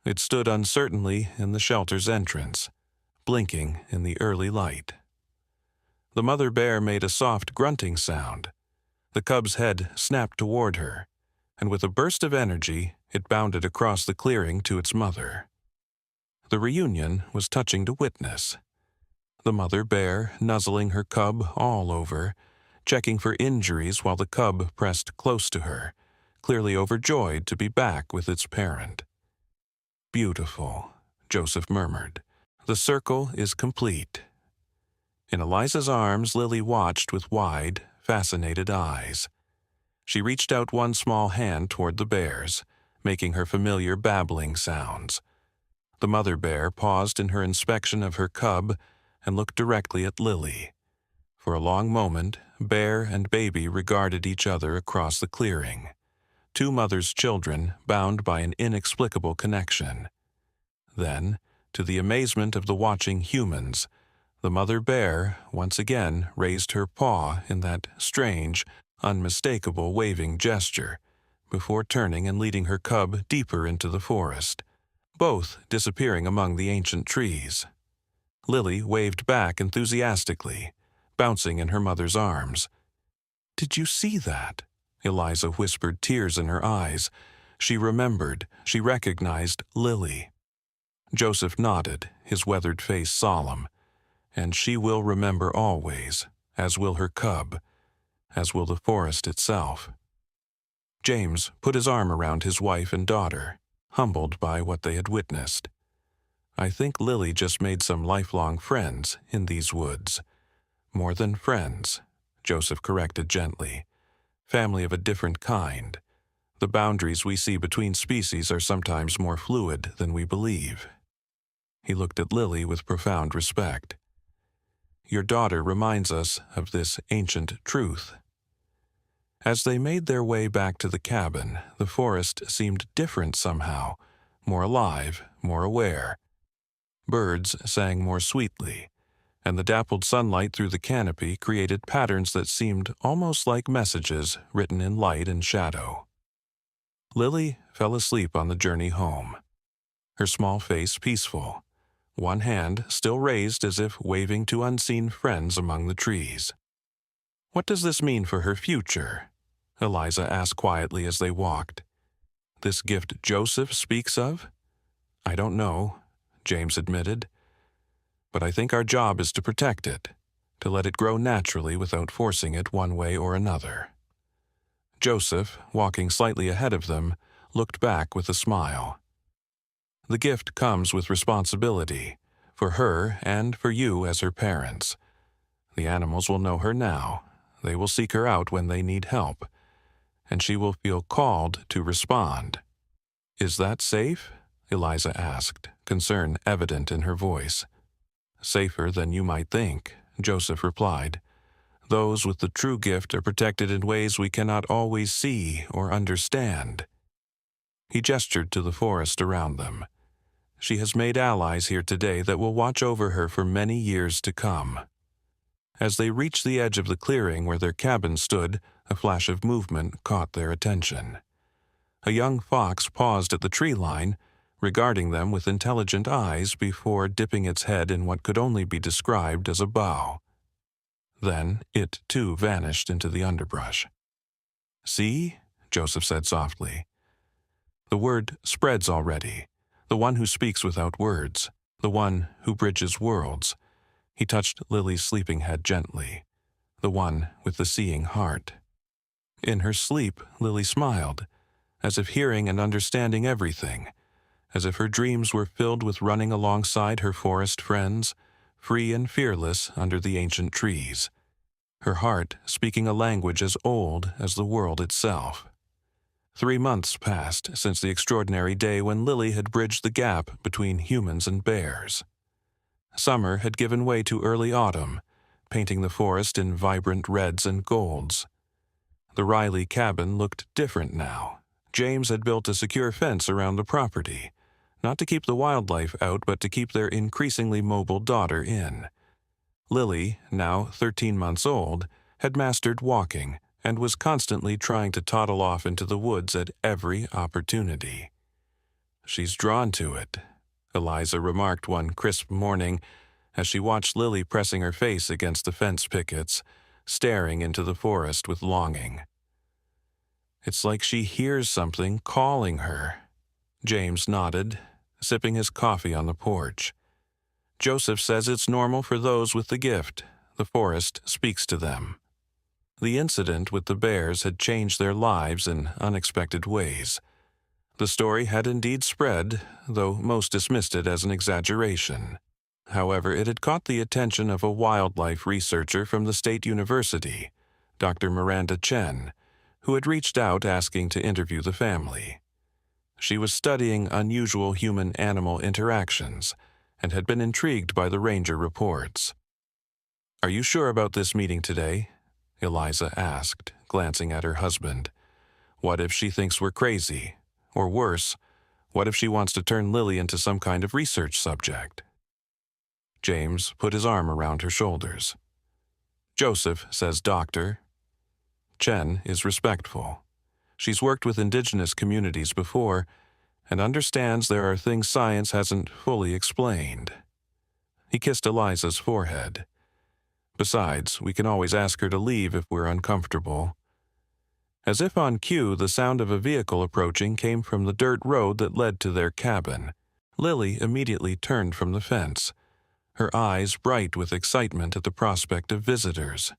It stood uncertainly in the shelter's entrance, blinking in the early light. The mother bear made a soft grunting sound. The cub's head snapped toward her, and with a burst of energy, it bounded across the clearing to its mother. The reunion was touching to witness. The mother bear nuzzling her cub all over, checking for injuries while the cub pressed close to her, clearly overjoyed to be back with its parent. "Beautiful," Joseph murmured. "The circle is complete." In Eliza's arms, Lily watched with wide, fascinated eyes. She reached out one small hand toward the bears, making her familiar babbling sounds. The mother bear paused in her inspection of her cub and looked directly at Lily. For a long moment, bear and baby regarded each other across the clearing, two mothers' children bound by an inexplicable connection. Then, to the amazement of the watching humans, the mother bear once again raised her paw in that strange, unmistakable waving gesture, before turning and leading her cub deeper into the forest, both disappearing among the ancient trees. Lily waved back enthusiastically, bouncing in her mother's arms. "Did you see that?" Eliza whispered, tears in her eyes. She remembered, she recognized Lily. Joseph nodded, his weathered face solemn. "And she will remember always, as will her cub, as will the forest itself." James put his arm around his wife and daughter, humbled by what they had witnessed. "I think Lily just made some lifelong friends in these woods." "More than friends," Joseph corrected gently. "Family of a different kind. The boundaries we see between species are sometimes more fluid than we believe." He looked at Lily with profound respect. "Your daughter reminds us of this ancient truth." As they made their way back to the cabin, the forest seemed different somehow, more alive, more aware. Birds sang more sweetly, and the dappled sunlight through the canopy created patterns that seemed almost like messages written in light and shadow. Lily fell asleep on the journey home, her small face peaceful, one hand still raised as if waving to unseen friends among the trees. "What does this mean for her future?" Eliza asked quietly as they walked. "This gift Joseph speaks of?" "I don't know," James admitted. "But I think our job is to protect it, to let it grow naturally without forcing it one way or another." Joseph, walking slightly ahead of them, looked back with a smile. "The gift comes with responsibility, for her and for you as her parents. The animals will know her now. They will seek her out when they need help, and she will feel called to respond." "Is that safe?" Eliza asked, concern evident in her voice. "Safer than you might think," Joseph replied. Those with the true gift are protected in ways we cannot always see or understand. He gestured to the forest around them. She has made allies here today that will watch over her for many years to come. As they reached the edge of the clearing where their cabin stood, a flash of movement caught their attention. A young fox paused at the tree line, regarding them with intelligent eyes before dipping its head in what could only be described as a bow. Then it, too, vanished into the underbrush. "See?" Joseph said softly. "The word spreads already. The one who speaks without words. The one who bridges worlds." He touched Lily's sleeping head gently. "The one with the seeing heart." In her sleep, Lily smiled, as if hearing and understanding everything, as if her dreams were filled with running alongside her forest friends, free and fearless under the ancient trees, her heart speaking a language as old as the world itself. 3 months passed since the extraordinary day when Lily had bridged the gap between humans and bears. Summer had given way to early autumn, painting the forest in vibrant reds and golds. The Riley cabin looked different now. James had built a secure fence around the property, not to keep the wildlife out but to keep their increasingly mobile daughter in. Lily, now 13 months old, had mastered walking and was constantly trying to toddle off into the woods at every opportunity. "She's drawn to it," Eliza remarked one crisp morning as she watched Lily pressing her face against the fence pickets, staring into the forest with longing. "It's like she hears something calling her." James nodded, sipping his coffee on the porch. "Joseph says it's normal for those with the gift. The forest speaks to them." The incident with the bears had changed their lives in unexpected ways. The story had indeed spread, though most dismissed it as an exaggeration. However, it had caught the attention of a wildlife researcher from the State University, Dr. Miranda Chen, who had reached out asking to interview the family. She was studying unusual human-animal interactions and had been intrigued by the ranger reports. "Are you sure about this meeting today?" Eliza asked, glancing at her husband. "What if she thinks we're crazy? Or worse, what if she wants to turn Lily into some kind of research subject?" James put his arm around her shoulders. "Joseph says doctor. Chen is respectful. She's worked with indigenous communities before and understands there are things science hasn't fully explained." He kissed Eliza's forehead. "Besides, we can always ask her to leave if we're uncomfortable." As if on cue, the sound of a vehicle approaching came from the dirt road that led to their cabin. Lily immediately turned from the fence, her eyes bright with excitement at the prospect of visitors.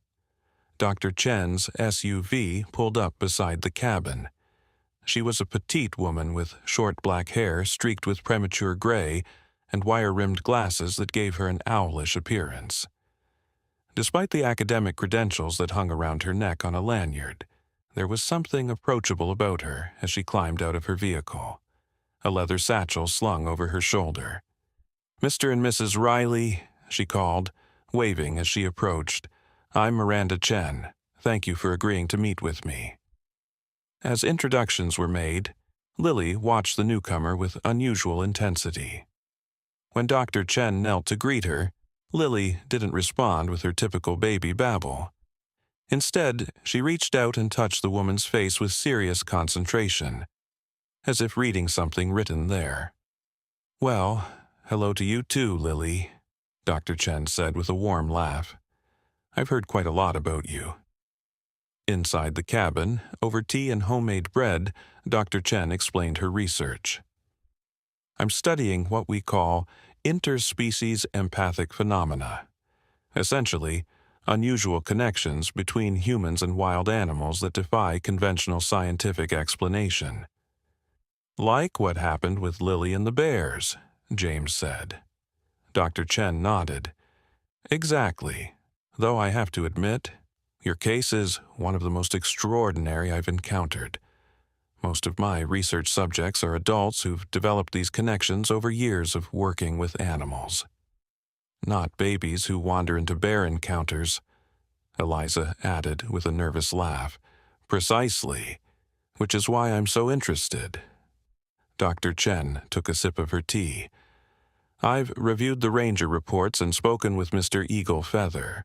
Dr. Chen's SUV pulled up beside the cabin. She was a petite woman with short black hair streaked with premature gray and wire-rimmed glasses that gave her an owlish appearance. Despite the academic credentials that hung around her neck on a lanyard, there was something approachable about her as she climbed out of her vehicle, a leather satchel slung over her shoulder. "Mr. and Mrs. Riley," she called, waving as she approached. "I'm Miranda Chen. Thank you for agreeing to meet with me." As introductions were made, Lily watched the newcomer with unusual intensity. When Dr. Chen knelt to greet her, Lily didn't respond with her typical baby babble. Instead, she reached out and touched the woman's face with serious concentration, as if reading something written there. "Well, hello to you too, Lily," Dr. Chen said with a warm laugh. "I've heard quite a lot about you." Inside the cabin, over tea and homemade bread, Dr. Chen explained her research. "I'm studying what we call interspecies empathic phenomena. Essentially, unusual connections between humans and wild animals that defy conventional scientific explanation." "Like what happened with Lily and the bears," James said. Dr. Chen nodded. "Exactly. Though I have to admit, your case is one of the most extraordinary I've encountered. Most of my research subjects are adults who've developed these connections over years of working with animals. Not babies who wander into bear encounters. Eliza added with a nervous laugh. Precisely, which is why I'm so interested. Dr. Chen took a sip of her tea. I've reviewed the ranger reports and spoken with Mr. Eagle Feather,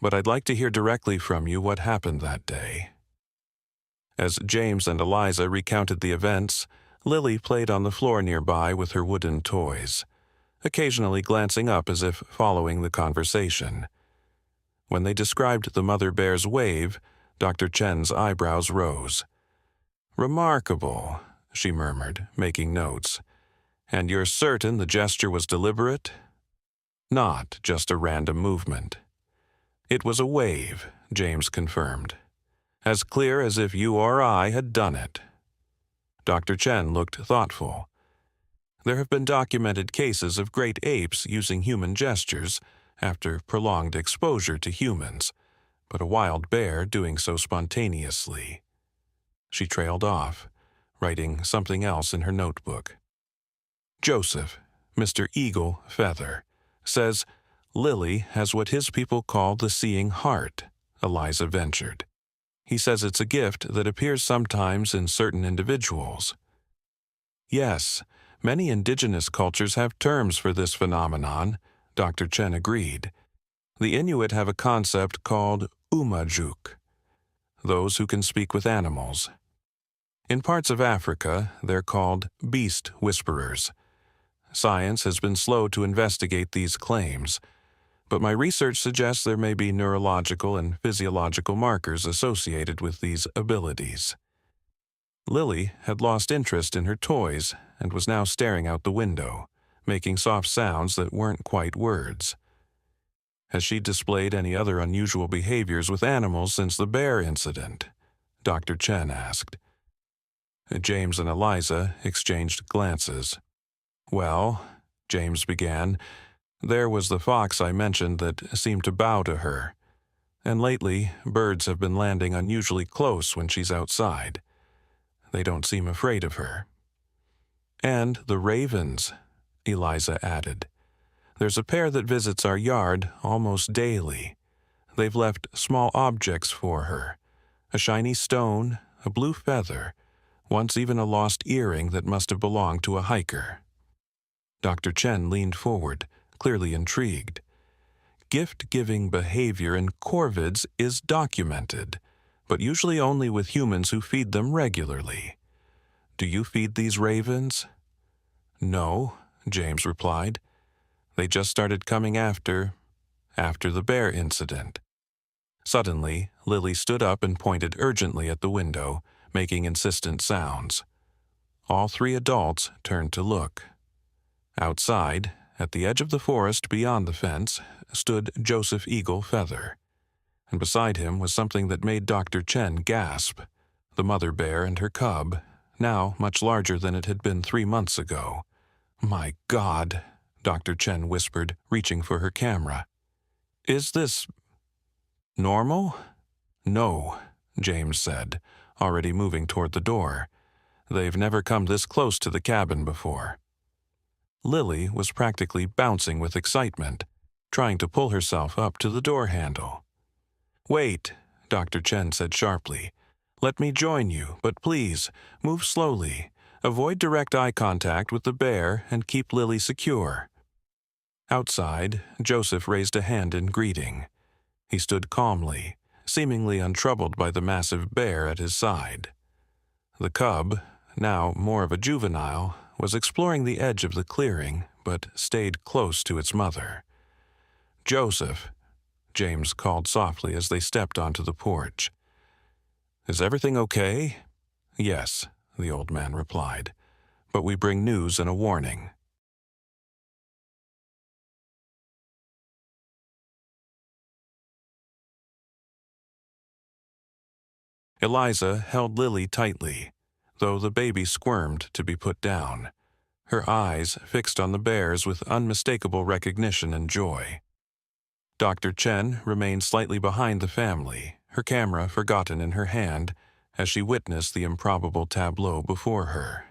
but I'd like to hear directly from you what happened that day. As James and Eliza recounted the events, Lily played on the floor nearby with her wooden toys, occasionally glancing up as if following the conversation. When they described the mother bear's wave, Dr. Chen's eyebrows rose. Remarkable, she murmured, making notes. And you're certain the gesture was deliberate? Not just a random movement. It was a wave, James confirmed. As clear as if you or I had done it. Dr. Chen looked thoughtful. There have been documented cases of great apes using human gestures after prolonged exposure to humans, but a wild bear doing so spontaneously. She trailed off, writing something else in her notebook. Joseph, Mr. Eagle Feather, says Lily has what his people call the seeing heart, Eliza ventured. He says it's a gift that appears sometimes in certain individuals. Yes, many indigenous cultures have terms for this phenomenon, Dr. Chen agreed. The Inuit have a concept called umajuk, those who can speak with animals. In parts of Africa, they're called beast whisperers. Science has been slow to investigate these claims, but my research suggests there may be neurological and physiological markers associated with these abilities. Lily had lost interest in her toys and was now staring out the window, making soft sounds that weren't quite words. Has she displayed any other unusual behaviors with animals since the bear incident? Dr. Chen asked. James and Eliza exchanged glances. Well, James began, there was the fox I mentioned that seemed to bow to her. And lately, birds have been landing unusually close when she's outside. They don't seem afraid of her. And the ravens, Eliza added. There's a pair that visits our yard almost daily. They've left small objects for her. A shiny stone, a blue feather, once even a lost earring that must have belonged to a hiker. Dr. Chen leaned forward, clearly intrigued. Gift-giving behavior in corvids is documented, but usually only with humans who feed them regularly. Do you feed these ravens? No, James replied. They just started coming after the bear incident. Suddenly, Lily stood up and pointed urgently at the window, making insistent sounds. All three adults turned to look. Outside, at the edge of the forest beyond the fence, stood Joseph Eagle Feather, and beside him was something that made Dr. Chen gasp, the mother bear and her cub, now much larger than it had been 3 months ago. My God, Dr. Chen whispered, reaching for her camera. Is this normal? No, James said, already moving toward the door. They've never come this close to the cabin before. Lily was practically bouncing with excitement, trying to pull herself up to the door handle. Wait, Dr. Chen said sharply. Let me join you, but please, move slowly. Avoid direct eye contact with the bear and keep Lily secure. Outside, Joseph raised a hand in greeting. He stood calmly, seemingly untroubled by the massive bear at his side. The cub, now more of a juvenile, was exploring the edge of the clearing, but stayed close to its mother. Joseph, James called softly as they stepped onto the porch. Is everything okay? Yes, the old man replied, but we bring news and a warning. Eliza held Lily tightly, though the baby squirmed to be put down, her eyes fixed on the bears with unmistakable recognition and joy. Dr. Chen remained slightly behind the family, her camera forgotten in her hand, as she witnessed the improbable tableau before her.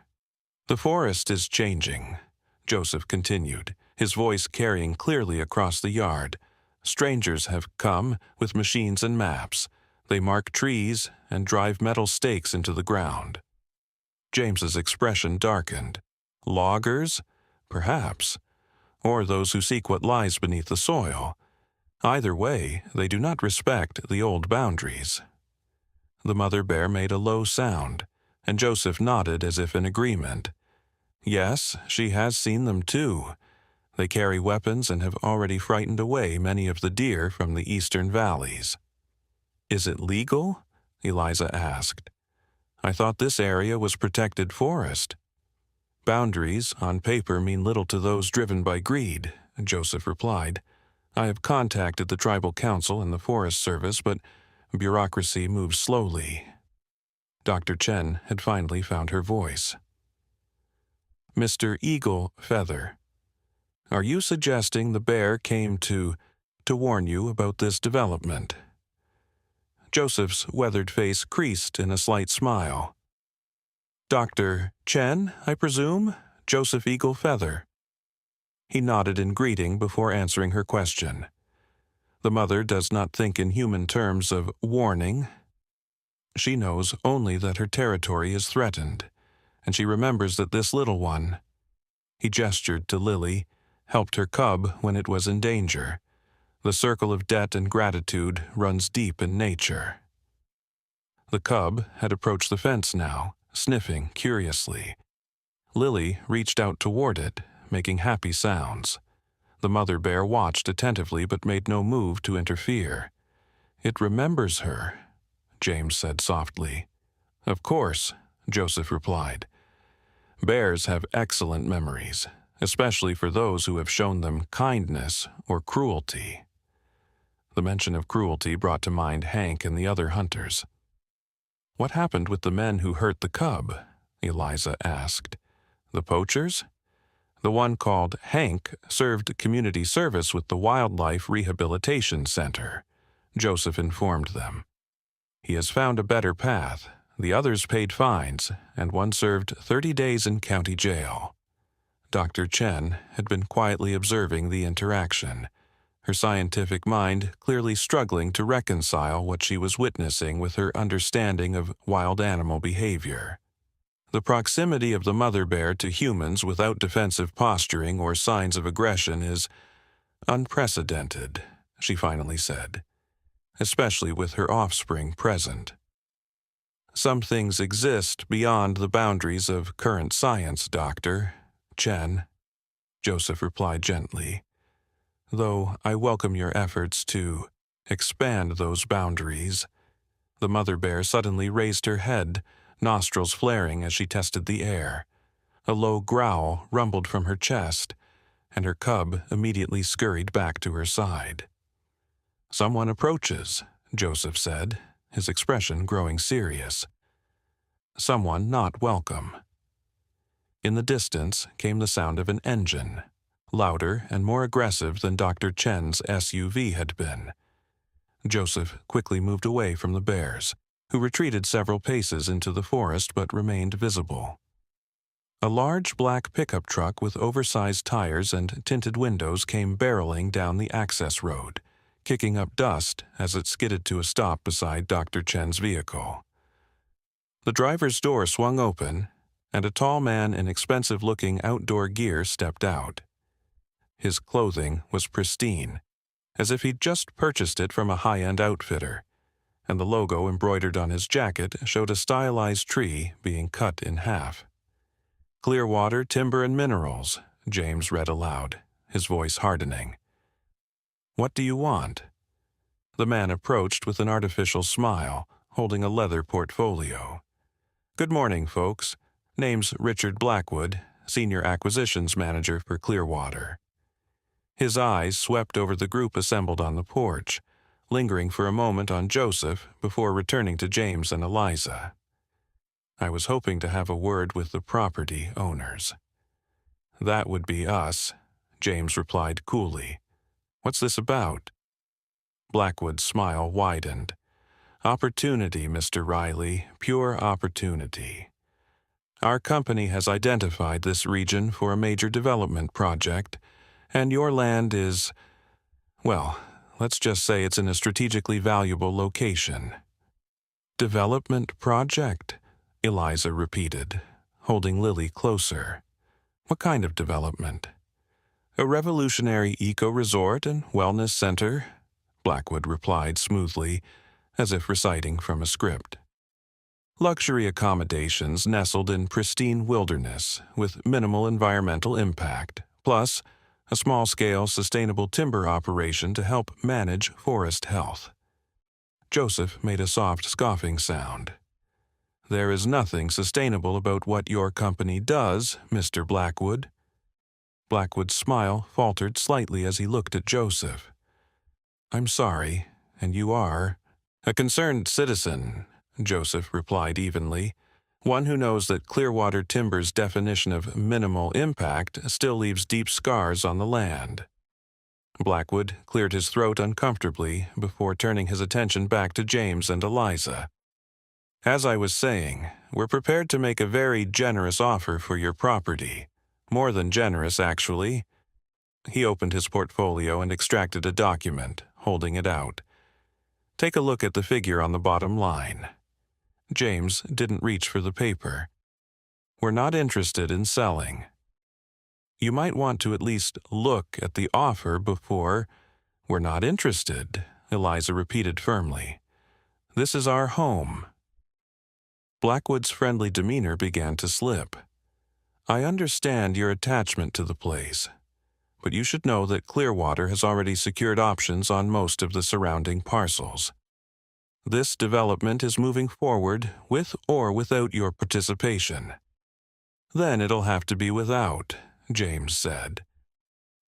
The forest is changing, Joseph continued, his voice carrying clearly across the yard. Strangers have come with machines and maps. They mark trees and drive metal stakes into the ground. James's expression darkened. Loggers? Perhaps. Or those who seek what lies beneath the soil. Either way, they do not respect the old boundaries. The mother bear made a low sound, and Joseph nodded as if in agreement. Yes, she has seen them too. They carry weapons and have already frightened away many of the deer from the eastern valleys. Is it legal? Eliza asked. I thought this area was protected forest. Boundaries, on paper, mean little to those driven by greed, Joseph replied. I have contacted the tribal council and the Forest Service, but bureaucracy moves slowly. Dr. Chen had finally found her voice. Mr. Eagle Feather, are you suggesting the bear came to warn you about this development? Joseph's weathered face creased in a slight smile. Dr. Chen, I presume? Joseph Eagle Feather. He nodded in greeting before answering her question. The mother does not think in human terms of warning. She knows only that her territory is threatened, and she remembers that this little one, he gestured to Lily, helped her cub when it was in danger. The circle of debt and gratitude runs deep in nature. The cub had approached the fence now, sniffing curiously. Lily reached out toward it, making happy sounds. The mother bear watched attentively but made no move to interfere. It remembers her, James said softly. Of course, Joseph replied. Bears have excellent memories, especially for those who have shown them kindness or cruelty. The mention of cruelty brought to mind Hank and the other hunters. What happened with the men who hurt the cub? Eliza asked. The poachers? The one called Hank served community service with the Wildlife Rehabilitation Center, Joseph informed them. He has found a better path. The others paid fines, and one served 30 days in county jail. Dr. Chen had been quietly observing the interaction, her scientific mind clearly struggling to reconcile what she was witnessing with her understanding of wild animal behavior. The proximity of the mother bear to humans without defensive posturing or signs of aggression is unprecedented, she finally said, especially with her offspring present. Some things exist beyond the boundaries of current science, Dr. Chen, Joseph replied gently, though I welcome your efforts to expand those boundaries. The mother bear suddenly raised her head, nostrils flaring as she tested the air. A low growl rumbled from her chest, and her cub immediately scurried back to her side. Someone approaches, Joseph said, his expression growing serious. Someone not welcome. In the distance came the sound of an engine, louder and more aggressive than Dr. Chen's SUV had been. Joseph quickly moved away from the bears, who retreated several paces into the forest but remained visible. A large black pickup truck with oversized tires and tinted windows came barreling down the access road, kicking up dust as it skidded to a stop beside Dr. Chen's vehicle. The driver's door swung open, and a tall man in expensive-looking outdoor gear stepped out. His clothing was pristine, as if he'd just purchased it from a high-end outfitter, and the logo embroidered on his jacket showed a stylized tree being cut in half. Clearwater Timber and Minerals, James read aloud, his voice hardening. What do you want? The man approached with an artificial smile, holding a leather portfolio. Good morning, folks. Name's Richard Blackwood, Senior Acquisitions Manager for Clearwater. His eyes swept over the group assembled on the porch, lingering for a moment on Joseph before returning to James and Eliza. I was hoping to have a word with the property owners. That would be us, James replied coolly. What's this about? Blackwood's smile widened. Opportunity, Mr. Riley, pure opportunity. Our company has identified this region for a major development project, and your land is, well, Let's just say it's in a strategically valuable location. Development project, Eliza repeated, holding Lily closer. What kind of development? A revolutionary eco-resort and wellness center, Blackwood replied smoothly, as if reciting from a script. Luxury accommodations nestled in pristine wilderness with minimal environmental impact, plus a small-scale sustainable timber operation to help manage forest health. Joseph made a soft scoffing sound. There is nothing sustainable about what your company does, Mr. Blackwood. Blackwood's smile faltered slightly as he looked at Joseph. I'm sorry, and you are. A concerned citizen, Joseph replied evenly, one who knows that Clearwater Timber's definition of minimal impact still leaves deep scars on the land. Blackwood cleared his throat uncomfortably before turning his attention back to James and Eliza. As I was saying, we're prepared to make a very generous offer for your property. More than generous, actually. He opened his portfolio and extracted a document, holding it out. Take a look at the figure on the bottom line. James didn't reach for the paper. We're not interested in selling. You might want to at least look at the offer before. We're not interested, Eliza repeated firmly. This is our home. Blackwood's friendly demeanor began to slip. I understand your attachment to the place, but you should know that Clearwater has already secured options on most of the surrounding parcels. This development is moving forward with or without your participation. Then it'll have to be without, James said.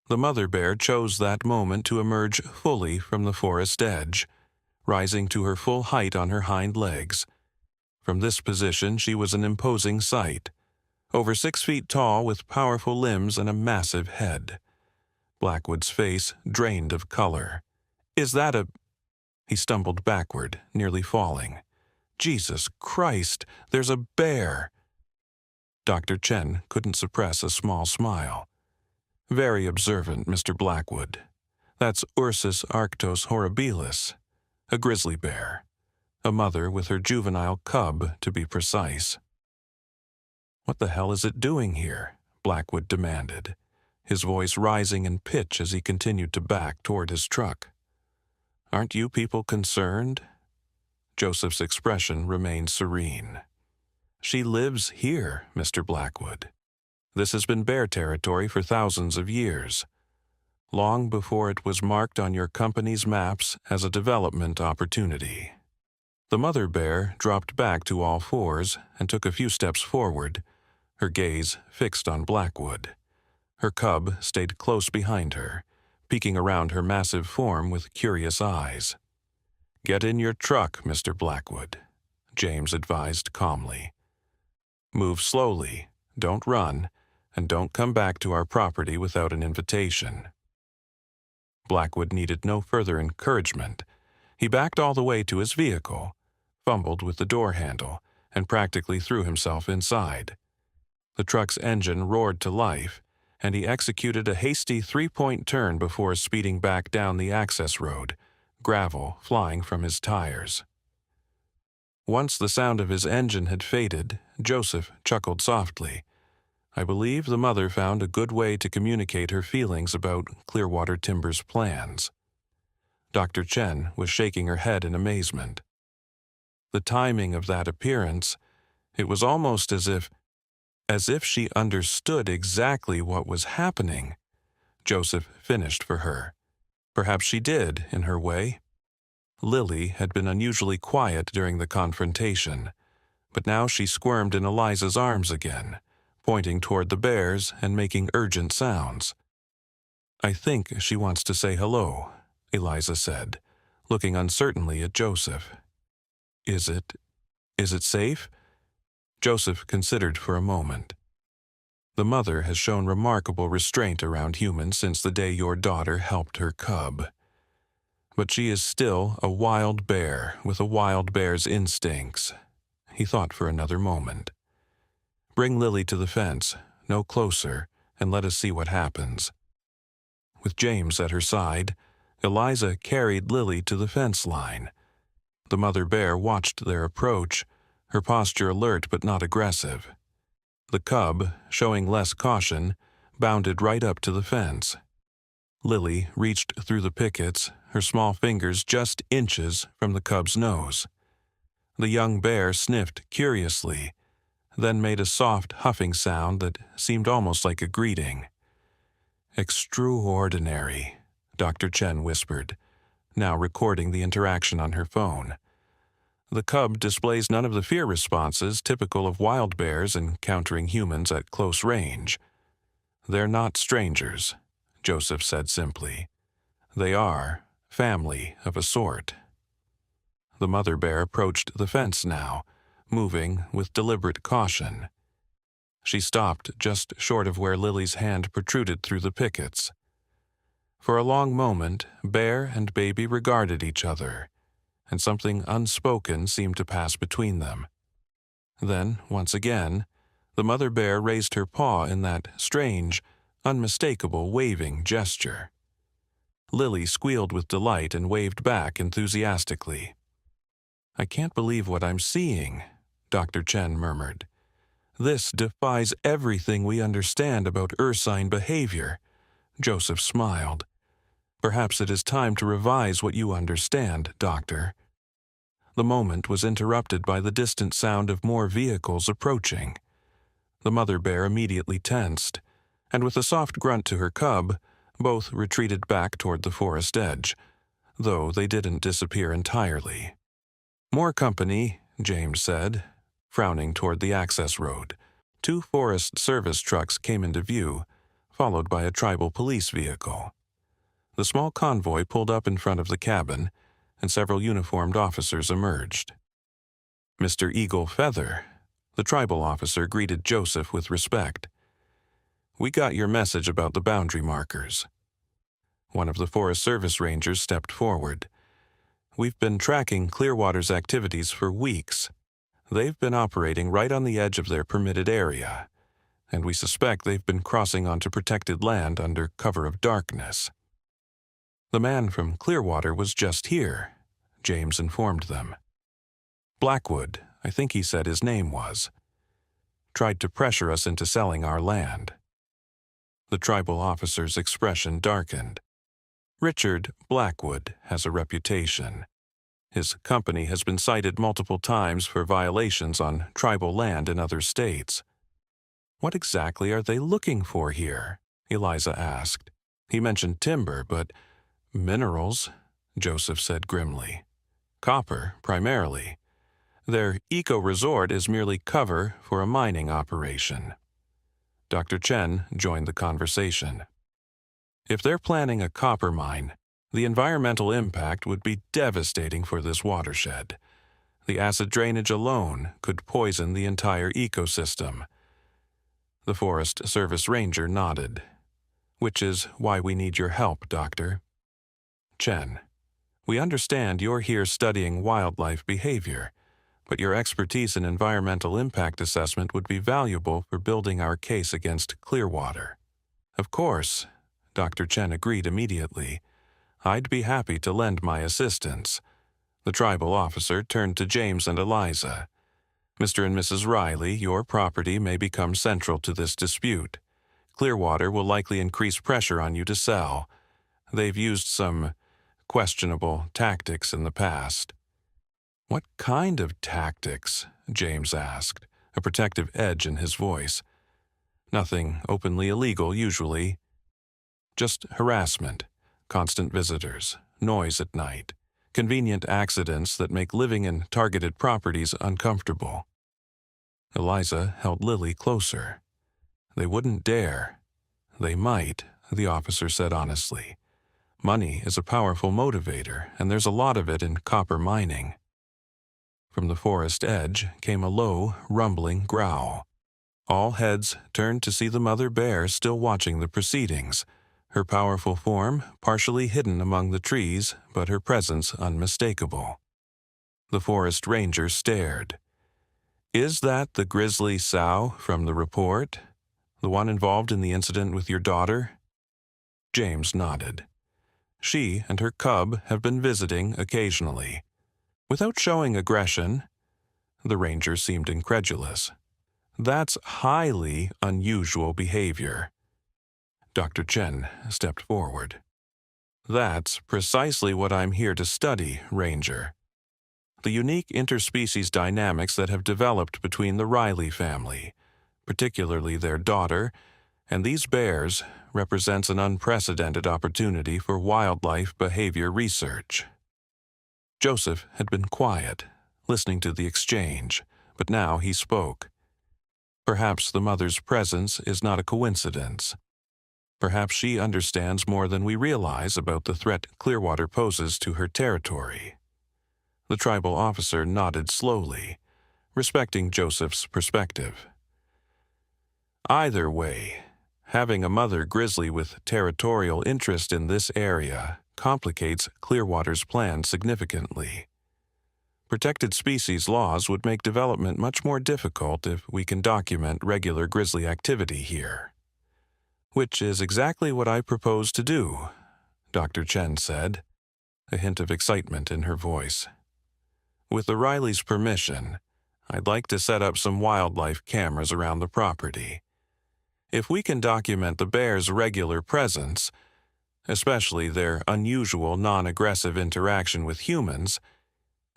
The mother bear chose that moment to emerge fully from the forest edge, rising to her full height on her hind legs. From this position she was an imposing sight, over 6 feet tall with powerful limbs and a massive head. Blackwood's face drained of color. Is that a... He stumbled backward, nearly falling. Jesus Christ, there's a bear! Dr. Chen couldn't suppress a small smile. Very observant, Mr. Blackwood. That's Ursus arctos horribilis, a grizzly bear. A mother with her juvenile cub, to be precise. What the hell is it doing here? Blackwood demanded, his voice rising in pitch as he continued to back toward his truck. Aren't you people concerned? Joseph's expression remained serene. She lives here, Mr. Blackwood. This has been bear territory for thousands of years, long before it was marked on your company's maps as a development opportunity. The mother bear dropped back to all fours and took a few steps forward, her gaze fixed on Blackwood. Her cub stayed close behind her, peeking around her massive form with curious eyes. Get in your truck, Mr. Blackwood, James advised calmly. Move slowly, don't run, and don't come back to our property without an invitation. Blackwood needed no further encouragement. He backed all the way to his vehicle, fumbled with the door handle, and practically threw himself inside. The truck's engine roared to life, and he executed a hasty 3-point turn before speeding back down the access road, gravel flying from his tires. Once the sound of his engine had faded, Joseph chuckled softly. I believe the mother found a good way to communicate her feelings about Clearwater Timber's plans. Dr. Chen was shaking her head in amazement. The timing of that appearance, it was almost as if she understood exactly what was happening. Joseph finished for her. Perhaps she did, in her way. Lily had been unusually quiet during the confrontation, but now she squirmed in Eliza's arms again, pointing toward the bears and making urgent sounds. I think she wants to say hello, Eliza said, looking uncertainly at Joseph. Is it safe? Joseph considered for a moment. The mother has shown remarkable restraint around humans since the day your daughter helped her cub. But she is still a wild bear with a wild bear's instincts. He thought for another moment. Bring Lily to the fence, no closer, and let us see what happens. With James at her side, Eliza carried Lily to the fence line. The mother bear watched their approach, her posture alert but not aggressive. The cub, showing less caution, bounded right up to the fence. Lily reached through the pickets, her small fingers just inches from the cub's nose. The young bear sniffed curiously, then made a soft huffing sound that seemed almost like a greeting. "Extraordinary," Dr. Chen whispered, now recording the interaction on her phone. The cub displays none of the fear responses typical of wild bears encountering humans at close range. "They're not strangers," Joseph said simply. "They are family of a sort." The mother bear approached the fence now, moving with deliberate caution. She stopped just short of where Lily's hand protruded through the pickets. For a long moment, bear and baby regarded each other, and something unspoken seemed to pass between them. Then, once again, the mother bear raised her paw in that strange, unmistakable waving gesture. Lily squealed with delight and waved back enthusiastically. "I can't believe what I'm seeing," Dr. Chen murmured. "This defies everything we understand about ursine behavior." Joseph smiled. "Perhaps it is time to revise what you understand, Doctor." The moment was interrupted by the distant sound of more vehicles approaching. The mother bear immediately tensed, and with a soft grunt to her cub, both retreated back toward the forest edge, though they didn't disappear entirely. "More company," James said, frowning toward the access road. 2 Forest Service trucks came into view, followed by a tribal police vehicle. The small convoy pulled up in front of the cabin, and several uniformed officers emerged. "Mr. Eagle Feather," the tribal officer greeted Joseph with respect. "We got your message about the boundary markers." One of the Forest Service rangers stepped forward. "We've been tracking Clearwater's activities for weeks. They've been operating right on the edge of their permitted area, and we suspect they've been crossing onto protected land under cover of darkness." "The man from Clearwater was just here," James informed them. "Blackwood, I think he said his name was. Tried to pressure us into selling our land." The tribal officer's expression darkened. "Richard Blackwood has a reputation. His company has been cited multiple times for violations on tribal land in other states." "What exactly are they looking for here?" Eliza asked. "He mentioned timber, but—" "Minerals," Joseph said grimly. "Copper, primarily. Their eco-resort is merely cover for a mining operation." Dr. Chen joined the conversation. "If they're planning a copper mine, the environmental impact would be devastating for this watershed. The acid drainage alone could poison the entire ecosystem." The Forest Service ranger nodded. "Which is why we need your help, Doctor." "Chen, we understand you're here studying wildlife behavior, but your expertise in environmental impact assessment would be valuable for building our case against Clearwater." "Of course," Dr. Chen agreed immediately. "I'd be happy to lend my assistance." The tribal officer turned to James and Eliza. "Mr. and Mrs. Riley, your property may become central to this dispute. Clearwater will likely increase pressure on you to sell. They've used some questionable tactics in the past." "What kind of tactics?" James asked, a protective edge in his voice. "Nothing openly illegal, usually. Just harassment, constant visitors, noise at night, convenient accidents that make living in targeted properties uncomfortable." Eliza held Lily closer. "They wouldn't dare." "They might," the officer said honestly. "Money is a powerful motivator, and there's a lot of it in copper mining." From the forest edge came a low, rumbling growl. All heads turned to see the mother bear still watching the proceedings, her powerful form partially hidden among the trees, but her presence unmistakable. The forest ranger stared. "Is that the grizzly sow from the report? The one involved in the incident with your daughter?" James nodded. She and her cub have been visiting occasionally. Without showing aggression, the ranger seemed incredulous. That's highly unusual behavior. Dr. Chen stepped forward. That's precisely what I'm here to study, Ranger. The unique interspecies dynamics that have developed between the Riley family, particularly their daughter, and these bears, represents an unprecedented opportunity for wildlife behavior research. Joseph had been quiet, listening to the exchange, but now he spoke. Perhaps the mother's presence is not a coincidence. Perhaps she understands more than we realize about the threat Clearwater poses to her territory. The tribal officer nodded slowly, respecting Joseph's perspective. Either way, having a mother grizzly with territorial interest in this area complicates Clearwater's plan significantly. Protected species laws would make development much more difficult if we can document regular grizzly activity here. Which is exactly what I propose to do, Dr. Chen said, a hint of excitement in her voice. With the Riley's permission, I'd like to set up some wildlife cameras around the property. If we can document the bears' regular presence, especially their unusual non-aggressive interaction with humans,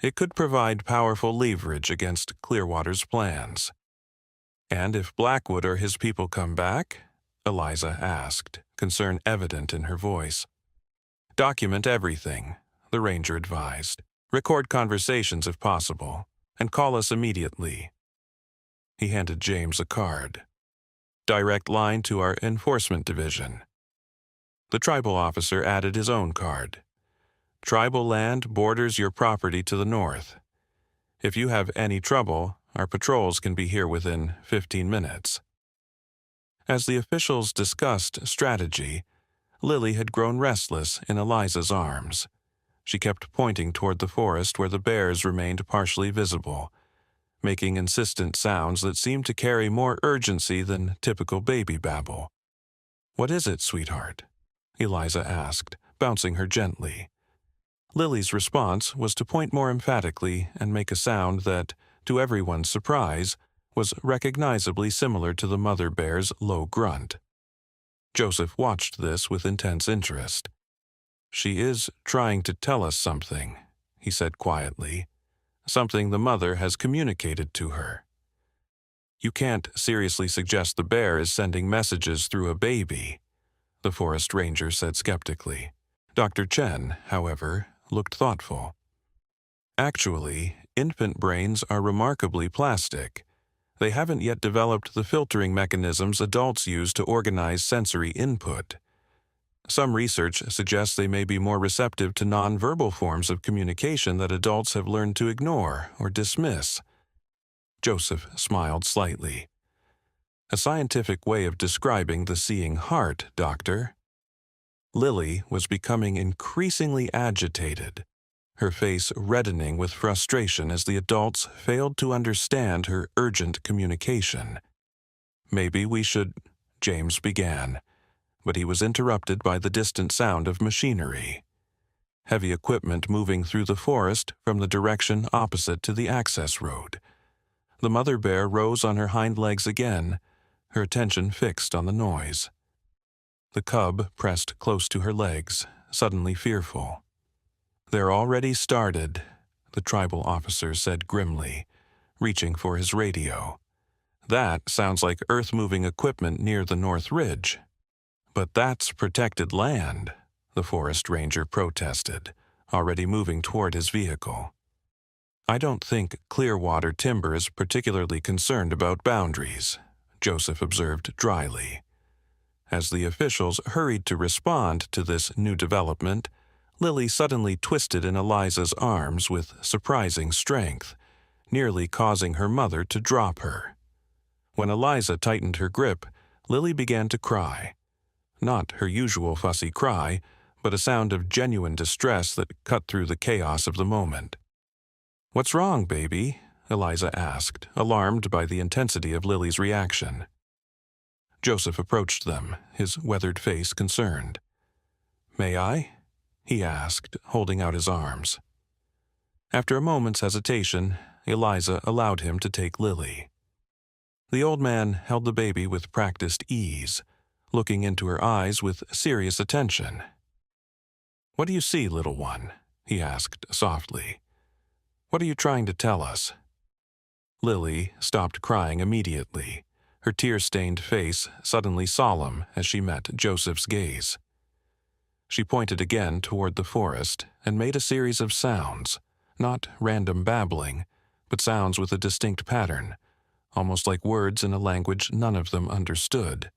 it could provide powerful leverage against Clearwater's plans. And if Blackwood or his people come back? Eliza asked, concern evident in her voice. Document everything, the ranger advised. Record conversations if possible, and call us immediately. He handed James a card. Direct line to our enforcement division. The tribal officer added his own card. Tribal land borders your property to the north. If you have any trouble, our patrols can be here within 15 minutes. As the officials discussed strategy, Lily had grown restless in Eliza's arms. She kept pointing toward the forest where the bears remained partially visible, making insistent sounds that seemed to carry more urgency than typical baby babble. "What is it, sweetheart?" Eliza asked, bouncing her gently. Lily's response was to point more emphatically and make a sound that, to everyone's surprise, was recognizably similar to the mother bear's low grunt. Joseph watched this with intense interest. "She is trying to tell us something," he said quietly, "something the mother has communicated to her. You can't seriously suggest the bear is sending messages through a baby," the forest ranger said skeptically. Dr. Chen, however, looked thoughtful. "Actually, infant brains are remarkably plastic. They haven't yet developed the filtering mechanisms adults use to organize sensory input. Some research suggests they may be more receptive to nonverbal forms of communication that adults have learned to ignore or dismiss." Joseph smiled slightly. "A scientific way of describing the seeing heart, Doctor." Lily was becoming increasingly agitated, her face reddening with frustration as the adults failed to understand her urgent communication. "Maybe we should," James began, but he was interrupted by the distant sound of machinery. Heavy equipment moving through the forest from the direction opposite to the access road. The mother bear rose on her hind legs again, her attention fixed on the noise. The cub pressed close to her legs, suddenly fearful. "They're already started," the tribal officer said grimly, reaching for his radio. "That sounds like earth-moving equipment near the North Ridge." "But that's protected land," the forest ranger protested, already moving toward his vehicle. "I don't think Clearwater Timber is particularly concerned about boundaries," Joseph observed dryly. As the officials hurried to respond to this new development, Lily suddenly twisted in Eliza's arms with surprising strength, nearly causing her mother to drop her. When Eliza tightened her grip, Lily began to cry. Not her usual fussy cry, but a sound of genuine distress that cut through the chaos of the moment. "What's wrong, baby?" Eliza asked, alarmed by the intensity of Lily's reaction. Joseph approached them, his weathered face concerned. "May I?" he asked, holding out his arms. After a moment's hesitation, Eliza allowed him to take Lily. The old man held the baby with practiced ease, looking into her eyes with serious attention. "What do you see, little one?" he asked softly. "What are you trying to tell us?" Lily stopped crying immediately, her tear-stained face suddenly solemn as she met Joseph's gaze. She pointed again toward the forest and made a series of sounds, not random babbling, but sounds with a distinct pattern, almost like words in a language none of them understood.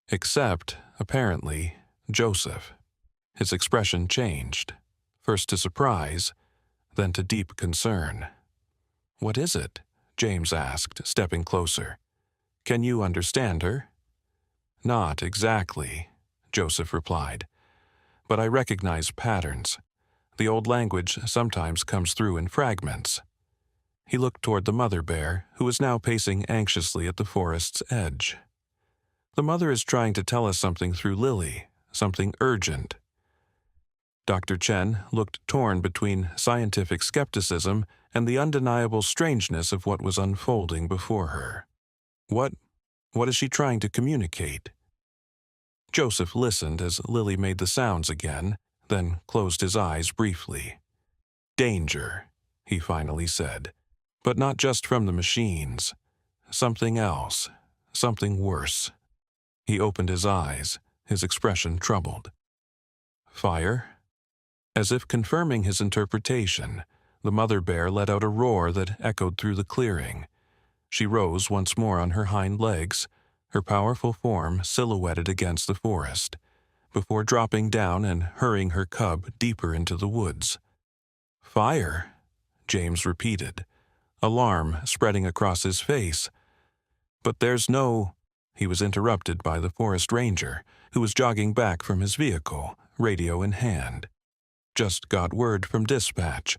Except, apparently, Joseph. His expression changed, first to surprise, then to deep concern. "What is it?" James asked, stepping closer. "Can you understand her?" "Not exactly," Joseph replied, "but I recognize patterns. The old language sometimes comes through in fragments." He looked toward the mother bear, who was now pacing anxiously at the forest's edge. "The mother is trying to tell us something through Lily, something urgent." Dr. Chen looked torn between scientific skepticism and the undeniable strangeness of what was unfolding before her. What is she trying to communicate? Joseph listened as Lily made the sounds again, then closed his eyes briefly. "Danger," he finally said, "but not just from the machines. Something else, something worse." He opened his eyes, his expression troubled. "Fire?" As if confirming his interpretation, the mother bear let out a roar that echoed through the clearing. She rose once more on her hind legs, her powerful form silhouetted against the forest, before dropping down and hurrying her cub deeper into the woods. "Fire?" James repeated, alarm spreading across his face. "But there's no—" He was interrupted by the forest ranger, who was jogging back from his vehicle, radio in hand. "Just got word from dispatch.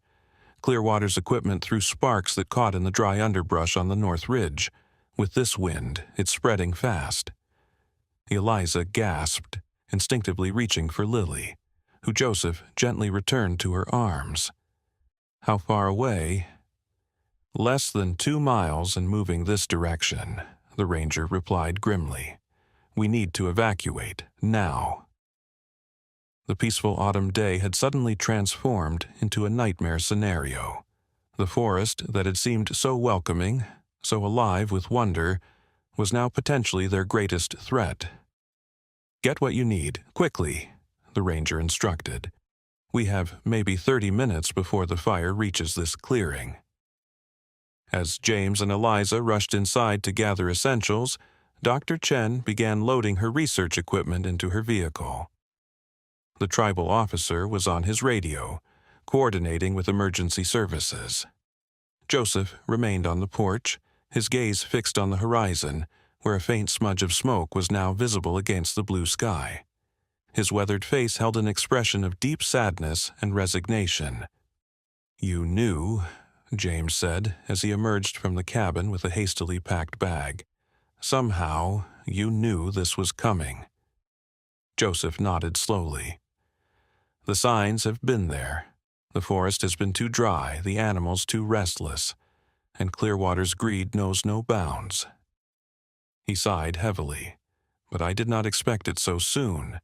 Clearwater's equipment threw sparks that caught in the dry underbrush on the north ridge. With this wind, it's spreading fast." Eliza gasped, instinctively reaching for Lily, who Joseph gently returned to her arms. "How far away?" "Less than 2 miles and moving this direction," the ranger replied grimly. "We need to evacuate, now." The peaceful autumn day had suddenly transformed into a nightmare scenario. The forest that had seemed so welcoming, so alive with wonder, was now potentially their greatest threat. "Get what you need, quickly," the ranger instructed. "We have maybe 30 minutes before the fire reaches this clearing." As James and Eliza rushed inside to gather essentials, Dr. Chen began loading her research equipment into her vehicle. The tribal officer was on his radio, coordinating with emergency services. Joseph remained on the porch, his gaze fixed on the horizon, where a faint smudge of smoke was now visible against the blue sky. His weathered face held an expression of deep sadness and resignation. "You knew," James said as he emerged from the cabin with a hastily packed bag. "Somehow, you knew this was coming." Joseph nodded slowly. "The signs have been there. The forest has been too dry, the animals too restless, and Clearwater's greed knows no bounds." He sighed heavily, "But I did not expect it so soon."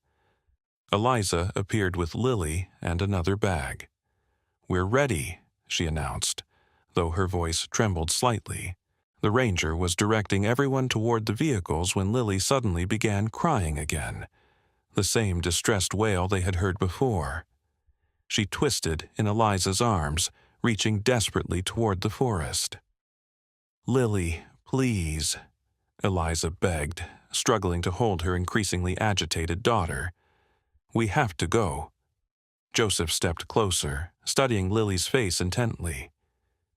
Eliza appeared with Lily and another bag. "We're ready," she announced, though her voice trembled slightly. The ranger was directing everyone toward the vehicles when Lily suddenly began crying again, the same distressed wail they had heard before. She twisted in Eliza's arms, reaching desperately toward the forest. "Lily, please," Eliza begged, struggling to hold her increasingly agitated daughter. "We have to go." Joseph stepped closer, studying Lily's face intently.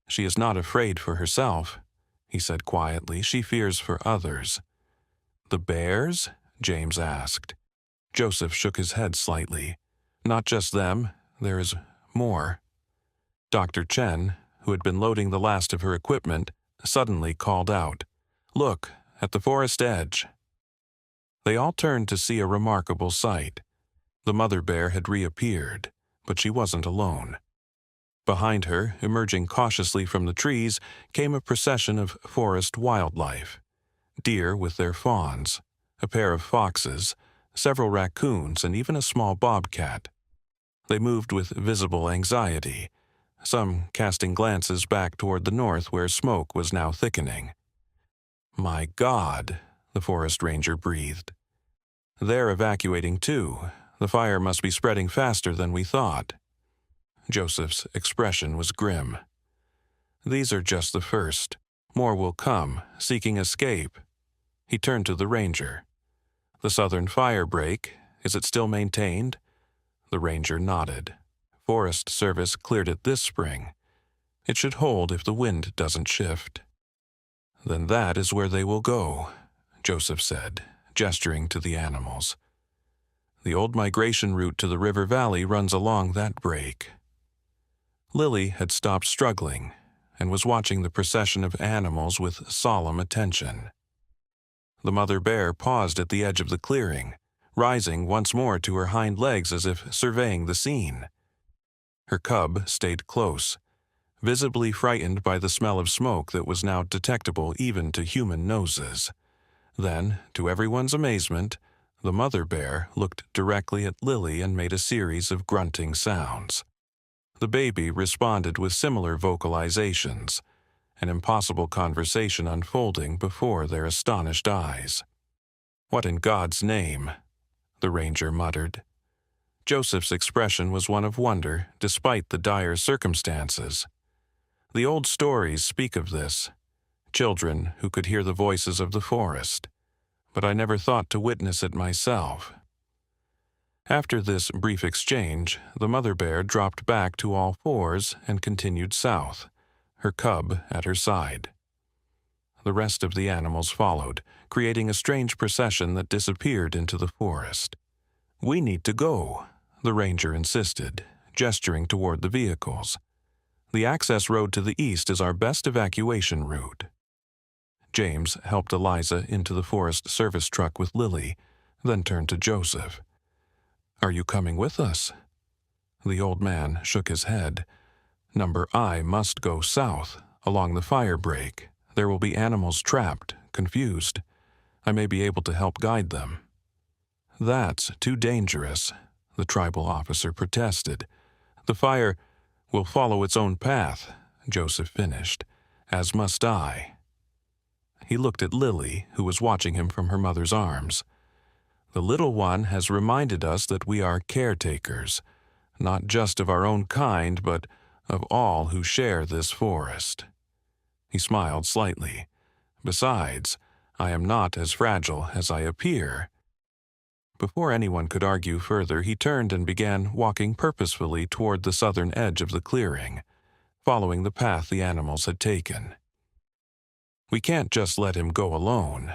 "She is not afraid for herself," he said quietly. "She fears for others." "The bears?" James asked. Joseph shook his head slightly. "Not just them. There is more." Dr. Chen, who had been loading the last of her equipment, suddenly called out, "Look, at the forest edge." They all turned to see a remarkable sight. The mother bear had reappeared, but she wasn't alone. Behind her, emerging cautiously from the trees, came a procession of forest wildlife. Deer with their fawns, a pair of foxes, several raccoons, and even a small bobcat. They moved with visible anxiety, some casting glances back toward the north where smoke was now thickening. "My God," the forest ranger breathed. "They're evacuating too. The fire must be spreading faster than we thought." Joseph's expression was grim. "These are just the first. More will come, seeking escape." He turned to the ranger. "The southern fire break, is it still maintained?" The ranger nodded. "Forest Service cleared it this spring. It should hold if the wind doesn't shift." "Then that is where they will go," Joseph said, gesturing to the animals. "The old migration route to the river valley runs along that break." Lily had stopped struggling and was watching the procession of animals with solemn attention. The mother bear paused at the edge of the clearing, rising once more to her hind legs as if surveying the scene. Her cub stayed close, visibly frightened by the smell of smoke that was now detectable even to human noses. Then, to everyone's amazement, the mother bear looked directly at Lily and made a series of grunting sounds. The baby responded with similar vocalizations, an impossible conversation unfolding before their astonished eyes. "What in God's name?" the ranger muttered. Joseph's expression was one of wonder, despite the dire circumstances. The old stories speak of this, children who could hear the voices of the forest, but I never thought to witness it myself. After this brief exchange, the mother bear dropped back to all fours and continued south, her cub at her side. The rest of the animals followed, creating a strange procession that disappeared into the forest. "We need to go," the ranger insisted, gesturing toward the vehicles. "The access road to the east is our best evacuation route." James helped Eliza into the Forest Service truck with Lily, then turned to Joseph. "Are you coming with us?" The old man shook his head. "Number I must go south, along the fire break. There will be animals trapped, confused. I may be able to help guide them." "That's too dangerous," the tribal officer protested. "The fire will follow its own path," Joseph finished, "as must I." He looked at Lily, who was watching him from her mother's arms. "The little one has reminded us that we are caretakers, not just of our own kind, but of all who share this forest." He smiled slightly. "Besides, I am not as fragile as I appear." Before anyone could argue further, he turned and began walking purposefully toward the southern edge of the clearing, following the path the animals had taken. "We can't just let him go alone,"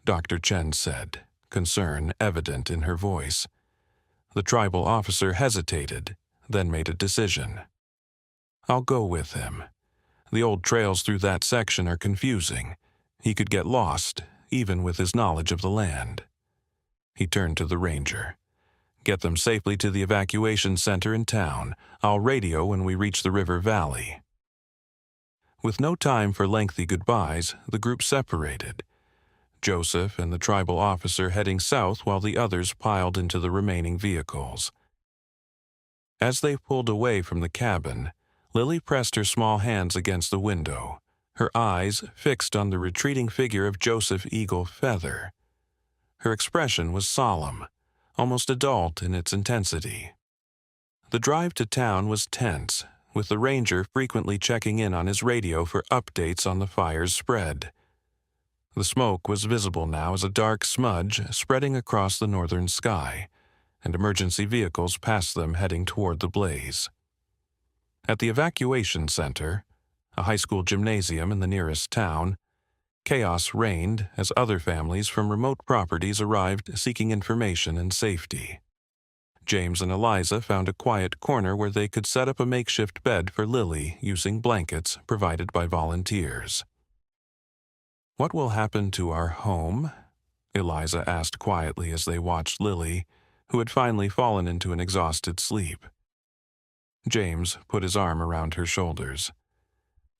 Dr. Chen said, concern evident in her voice. The tribal officer hesitated, then made a decision. "I'll go with him. The old trails through that section are confusing. He could get lost, even with his knowledge of the land." He turned to the ranger. "Get them safely to the evacuation center in town. I'll radio when we reach the river valley." With no time for lengthy goodbyes, the group separated. Joseph and the tribal officer heading south while the others piled into the remaining vehicles. As they pulled away from the cabin, Lily pressed her small hands against the window, her eyes fixed on the retreating figure of Joseph Eagle Feather. Her expression was solemn, almost adult in its intensity. The drive to town was tense, with the ranger frequently checking in on his radio for updates on the fire's spread. The smoke was visible now as a dark smudge spreading across the northern sky, and emergency vehicles passed them heading toward the blaze. At the evacuation center, a high school gymnasium in the nearest town, chaos reigned as other families from remote properties arrived seeking information and safety. James and Eliza found a quiet corner where they could set up a makeshift bed for Lily using blankets provided by volunteers. "What will happen to our home?" Eliza asked quietly as they watched Lily, who had finally fallen into an exhausted sleep. James put his arm around her shoulders.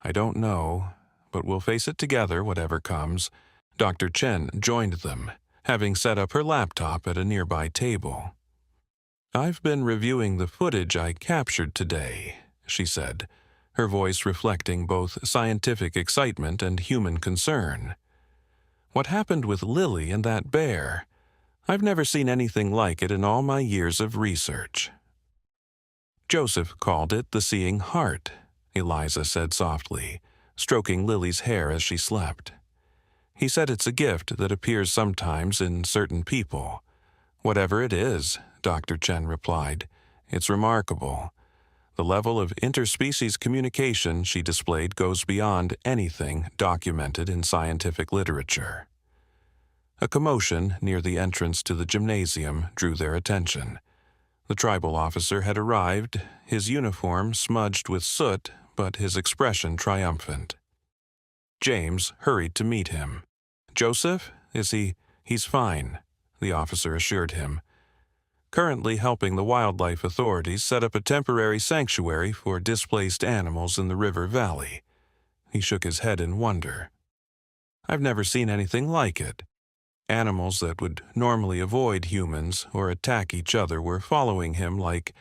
I don't know, but we'll face it together, whatever comes. Dr. Chen joined them, having set up her laptop at a nearby table. I've been reviewing the footage I captured today, she said, her voice reflecting both scientific excitement and human concern. What happened with Lily and that bear? I've never seen anything like it in all my years of research. Joseph called it the seeing heart, Eliza said softly, stroking Lily's hair as she slept. He said it's a gift that appears sometimes in certain people. Whatever it is, Dr. Chen replied, it's remarkable. The level of interspecies communication she displayed goes beyond anything documented in scientific literature. A commotion near the entrance to the gymnasium drew their attention. The tribal officer had arrived, his uniform smudged with soot, but his expression triumphant. James hurried to meet him. Joseph? Is he? He's fine, the officer assured him. Currently helping the wildlife authorities set up a temporary sanctuary for displaced animals in the river valley. He shook his head in wonder. I've never seen anything like it. Animals that would normally avoid humans or attack each other were following him like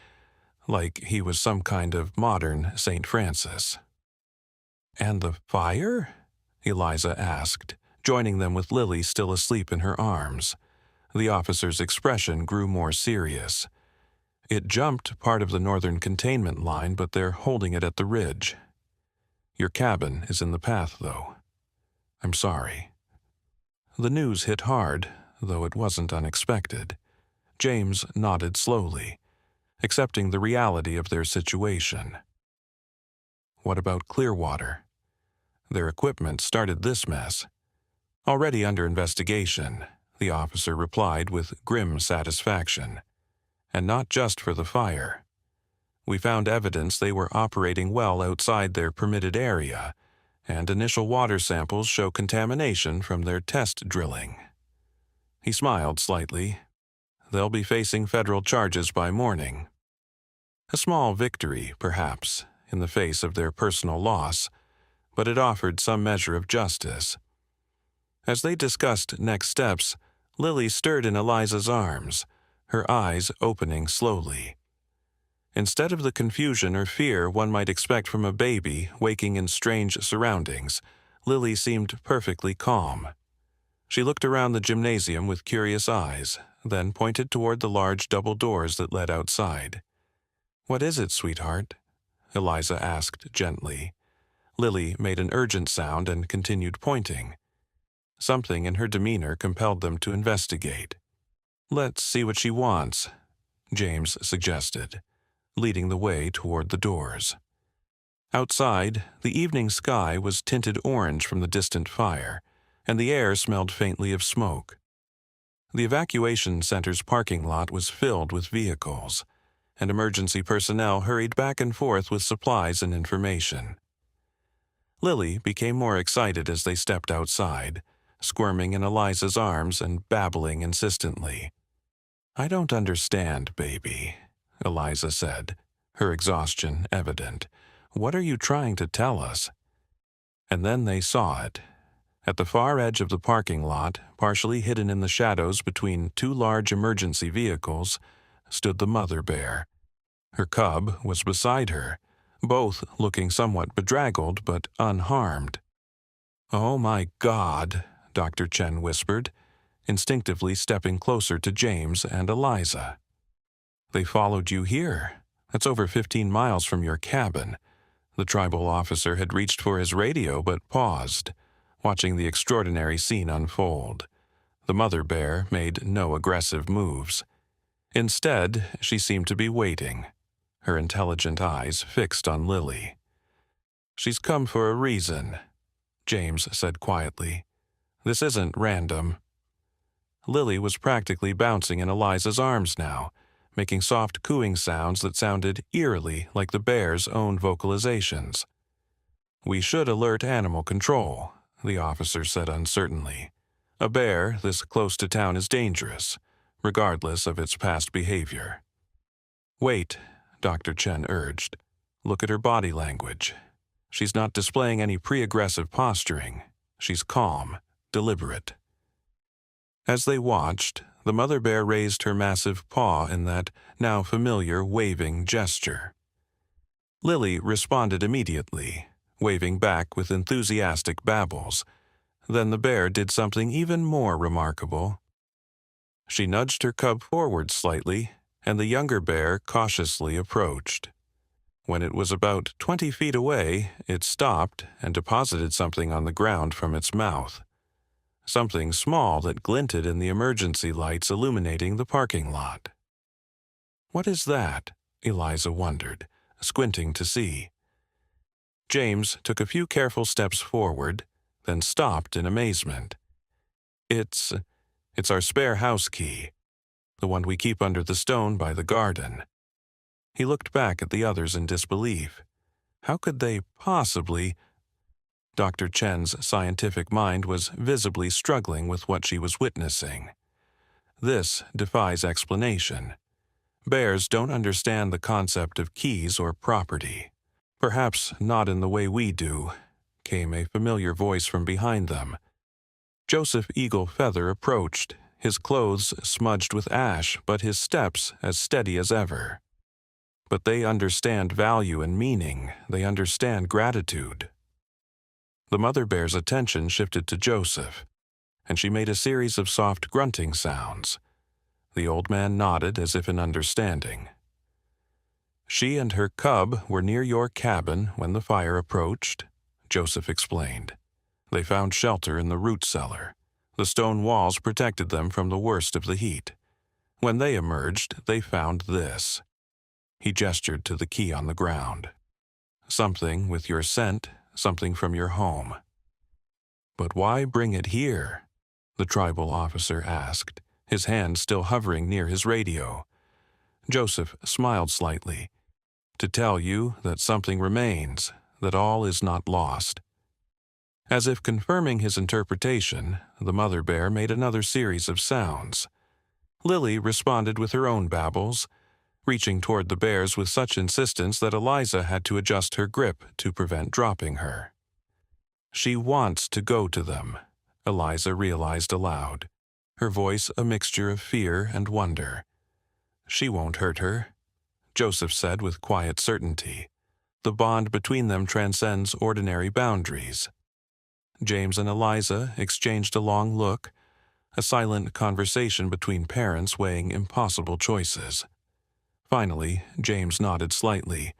he was some kind of modern St. Francis. And the fire? Eliza asked, joining them with Lily still asleep in her arms. The officer's expression grew more serious. It jumped part of the northern containment line, but they're holding it at the ridge. Your cabin is in the path, though. I'm sorry. The news hit hard, though it wasn't unexpected. James nodded slowly, accepting the reality of their situation. What about Clearwater? Their equipment started this mess. Already under investigation, the officer replied with grim satisfaction. And not just for the fire. We found evidence they were operating well outside their permitted area, and initial water samples show contamination from their test drilling. He smiled slightly. They'll be facing federal charges by morning. A small victory, perhaps, in the face of their personal loss, but it offered some measure of justice. As they discussed next steps, Lily stirred in Eliza's arms, her eyes opening slowly. Instead of the confusion or fear one might expect from a baby waking in strange surroundings, Lily seemed perfectly calm. She looked around the gymnasium with curious eyes, then pointed toward the large double doors that led outside. What is it, sweetheart? Eliza asked gently. Lily made an urgent sound and continued pointing. Something in her demeanor compelled them to investigate. Let's see what she wants, James suggested, leading the way toward the doors. Outside, the evening sky was tinted orange from the distant fire, and the air smelled faintly of smoke. The evacuation center's parking lot was filled with vehicles, and emergency personnel hurried back and forth with supplies and information. Lily became more excited as they stepped outside, squirming in Eliza's arms and babbling insistently. I don't understand, baby, Eliza said, her exhaustion evident. What are you trying to tell us? And then they saw it. At the far edge of the parking lot, partially hidden in the shadows between two large emergency vehicles, stood the mother bear. Her cub was beside her, both looking somewhat bedraggled but unharmed. Oh my God, Dr. Chen whispered, instinctively stepping closer to James and Eliza. They followed you here. That's over 15 miles from your cabin. The tribal officer had reached for his radio but paused, watching the extraordinary scene unfold. The mother bear made no aggressive moves. Instead, she seemed to be waiting, her intelligent eyes fixed on Lily. She's come for a reason, James said quietly. This isn't random. Lily was practically bouncing in Eliza's arms now, making soft cooing sounds that sounded eerily like the bear's own vocalizations. We should alert animal control, the officer said uncertainly. A bear this close to town is dangerous, regardless of its past behavior. Wait, Dr. Chen urged. "Look at her body language. She's not displaying any pre-aggressive posturing. She's calm, deliberate." As they watched, the mother bear raised her massive paw in that now familiar waving gesture. Lily responded immediately, waving back with enthusiastic babbles. Then the bear did something even more remarkable. She nudged her cub forward slightly, and the younger bear cautiously approached. When it was about 20 feet away, it stopped and deposited something on the ground from its mouth. Something small that glinted in the emergency lights illuminating the parking lot. "What is that?" Eliza wondered, squinting to see. James took a few careful steps forward, then stopped in amazement. It's our spare house key, the one we keep under the stone by the garden." He looked back at the others in disbelief. How could they possibly... Dr. Chen's scientific mind was visibly struggling with what she was witnessing. This defies explanation. Bears don't understand the concept of keys or property. "Perhaps not in the way we do," came a familiar voice from behind them. Joseph Eagle Feather approached, his clothes smudged with ash, but his steps as steady as ever. "But they understand value and meaning. They understand gratitude." The mother bear's attention shifted to Joseph, and she made a series of soft grunting sounds. The old man nodded as if in understanding. "She and her cub were near your cabin when the fire approached," Joseph explained. "They found shelter in the root cellar. The stone walls protected them from the worst of the heat. When they emerged, they found this." He gestured to the key on the ground. "Something with your scent, something from your home." "But why bring it here?" the tribal officer asked, his hand still hovering near his radio. Joseph smiled slightly. "To tell you that something remains, that all is not lost." As if confirming his interpretation, the mother bear made another series of sounds. Lily responded with her own babbles, reaching toward the bears with such insistence that Eliza had to adjust her grip to prevent dropping her. "She wants to go to them," Eliza realized aloud, her voice a mixture of fear and wonder. "She won't hurt her," Joseph said with quiet certainty. "The bond between them transcends ordinary boundaries." James and Eliza exchanged a long look, a silent conversation between parents weighing impossible choices. Finally, James nodded slightly.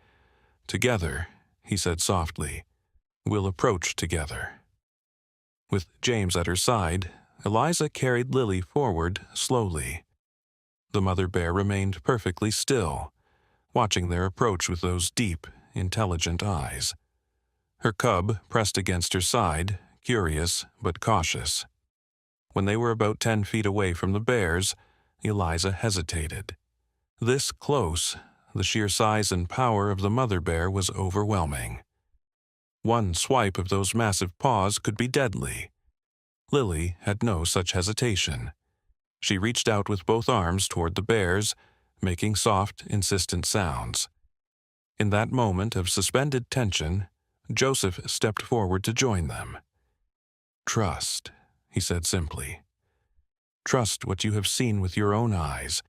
"Together," he said softly, "we'll approach together." With James at her side, Eliza carried Lily forward slowly. The mother bear remained perfectly still, watching their approach with those deep, intelligent eyes. Her cub pressed against her side, curious but cautious. When they were about 10 feet away from the bears, Eliza hesitated. This close, the sheer size and power of the mother bear was overwhelming. One swipe of those massive paws could be deadly. Lily had no such hesitation. She reached out with both arms toward the bears, making soft, insistent sounds. In that moment of suspended tension, Joseph stepped forward to join them. "Trust," he said simply. "Trust what you have seen with your own eyes.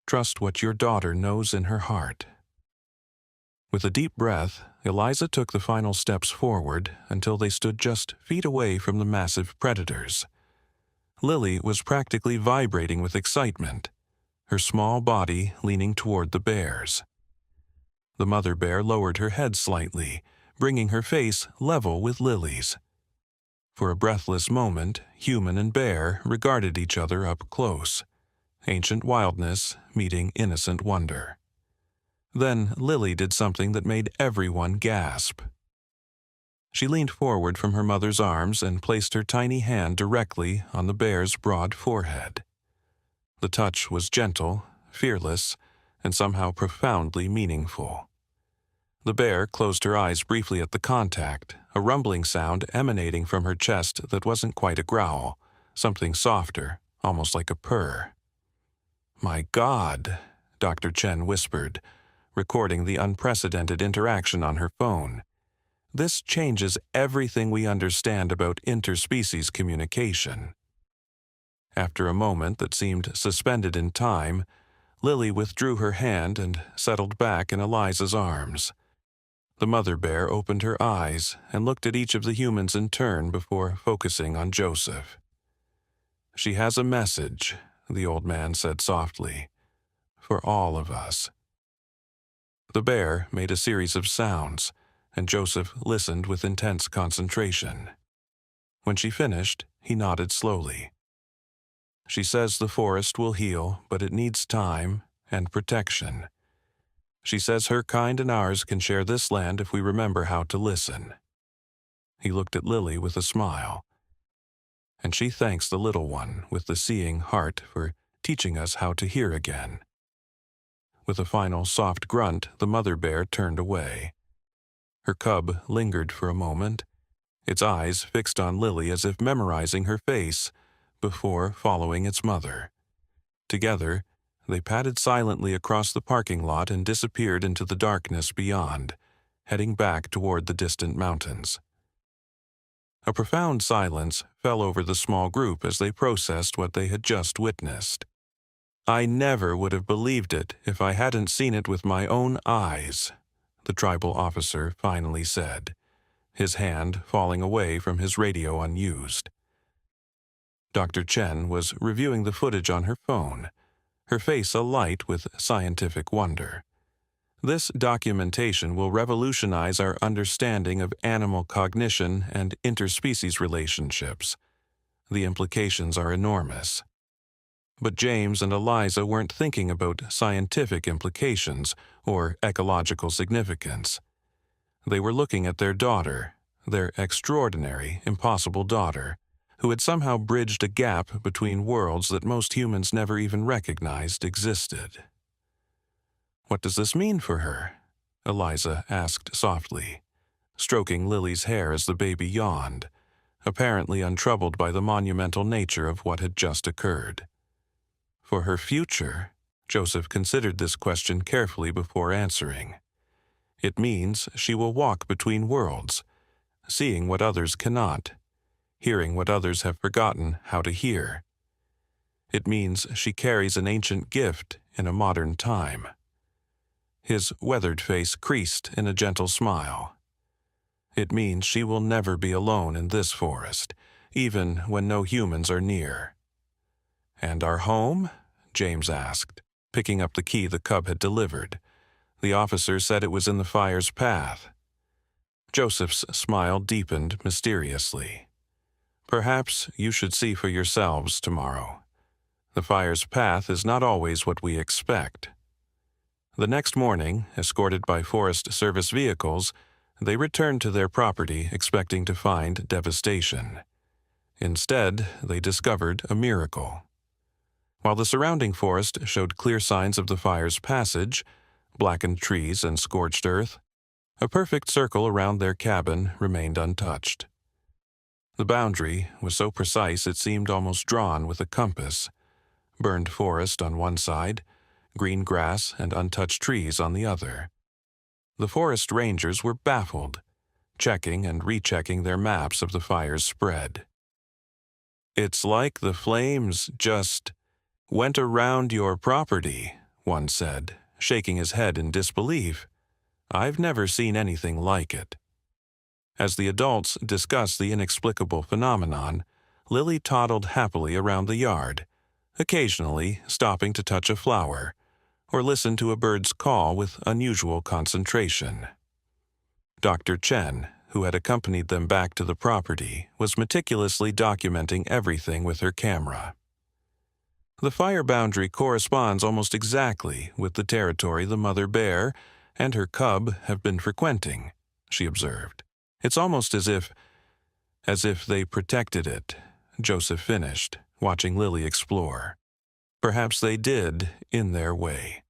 Trust what your daughter knows in her heart." With a deep breath, Eliza took the final steps forward until they stood just feet away from the massive predators. Lily was practically vibrating with excitement, her small body leaning toward the bears. The mother bear lowered her head slightly, bringing her face level with Lily's. For a breathless moment, human and bear regarded each other up close, ancient wildness meeting innocent wonder. Then Lily did something that made everyone gasp. She leaned forward from her mother's arms and placed her tiny hand directly on the bear's broad forehead. The touch was gentle, fearless, and somehow profoundly meaningful. The bear closed her eyes briefly at the contact, a rumbling sound emanating from her chest that wasn't quite a growl, something softer, almost like a purr. "My God," Dr. Chen whispered, recording the unprecedented interaction on her phone. This changes everything we understand about interspecies communication. After a moment that seemed suspended in time, Lily withdrew her hand and settled back in Eliza's arms. The mother bear opened her eyes and looked at each of the humans in turn before focusing on Joseph. "She has a message," the old man said softly, "for all of us." The bear made a series of sounds, and Joseph listened with intense concentration. When she finished, he nodded slowly. "She says the forest will heal, but it needs time and protection. She says her kind and ours can share this land if we remember how to listen." He looked at Lily with a smile. "And she thanks the little one with the seeing heart for teaching us how to hear again." With a final soft grunt, the mother bear turned away. Her cub lingered for a moment, its eyes fixed on Lily as if memorizing her face, before following its mother. Together, they padded silently across the parking lot and disappeared into the darkness beyond, heading back toward the distant mountains. A profound silence fell over the small group as they processed what they had just witnessed. "I never would have believed it if I hadn't seen it with my own eyes," the tribal officer finally said, his hand falling away from his radio unused. Dr. Chen was reviewing the footage on her phone, her face alight with scientific wonder. "This documentation will revolutionize our understanding of animal cognition and interspecies relationships. The implications are enormous." But James and Eliza weren't thinking about scientific implications or ecological significance. They were looking at their daughter, their extraordinary, impossible daughter, who had somehow bridged a gap between worlds that most humans never even recognized existed. "What does this mean for her?" Eliza asked softly, stroking Lily's hair as the baby yawned, apparently untroubled by the monumental nature of what had just occurred. "For her future," Joseph considered this question carefully before answering. "It means she will walk between worlds, seeing what others cannot, hearing what others have forgotten how to hear. It means she carries an ancient gift in a modern time." His weathered face creased in a gentle smile. "It means she will never be alone in this forest, even when no humans are near." "And our home?" James asked, picking up the key the cub had delivered. The officer said it was in the fire's path. Joseph's smile deepened mysteriously. "Perhaps you should see for yourselves tomorrow. The fire's path is not always what we expect." The next morning, escorted by Forest Service vehicles, they returned to their property expecting to find devastation. Instead, they discovered a miracle. While the surrounding forest showed clear signs of the fire's passage, blackened trees and scorched earth, a perfect circle around their cabin remained untouched. The boundary was so precise it seemed almost drawn with a compass. Burned forest on one side, green grass and untouched trees on the other. The forest rangers were baffled, checking and rechecking their maps of the fire's spread. "It's like the flames just went around your property," one said, shaking his head in disbelief. "I've never seen anything like it." As the adults discussed the inexplicable phenomenon, Lily toddled happily around the yard, occasionally stopping to touch a flower or listen to a bird's call with unusual concentration. Dr. Chen, who had accompanied them back to the property, was meticulously documenting everything with her camera. "The fire boundary corresponds almost exactly with the territory the mother bear and her cub have been frequenting," she observed. "It's almost as if they protected it," Joseph finished, watching Lily explore. Perhaps they did, in their way.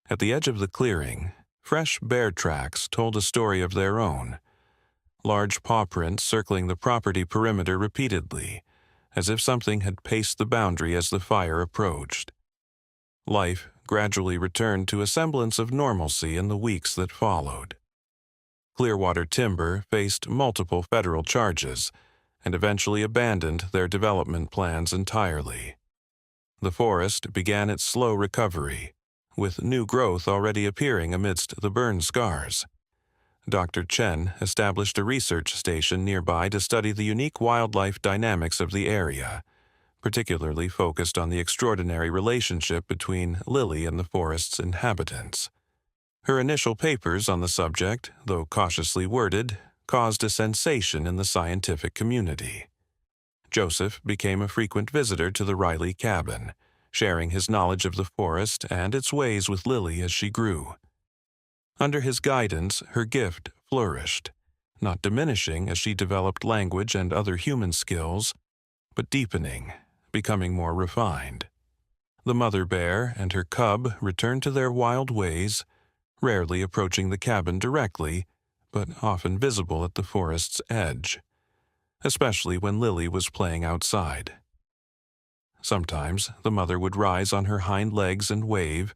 At the edge of the clearing, fresh bear tracks told a story of their own. Large paw prints circling the property perimeter repeatedly, as if something had paced the boundary as the fire approached. Life gradually returned to a semblance of normalcy in the weeks that followed. Clearwater Timber faced multiple federal charges and eventually abandoned their development plans entirely. The forest began its slow recovery, with new growth already appearing amidst the burn scars. Dr. Chen established a research station nearby to study the unique wildlife dynamics of the area, particularly focused on the extraordinary relationship between Lily and the forest's inhabitants. Her initial papers on the subject, though cautiously worded, caused a sensation in the scientific community. Joseph became a frequent visitor to the Riley cabin, sharing his knowledge of the forest and its ways with Lily as she grew. Under his guidance, her gift flourished, not diminishing as she developed language and other human skills, but deepening, becoming more refined. The mother bear and her cub returned to their wild ways, rarely approaching the cabin directly, but often visible at the forest's edge, especially when Lily was playing outside. Sometimes the mother would rise on her hind legs and wave,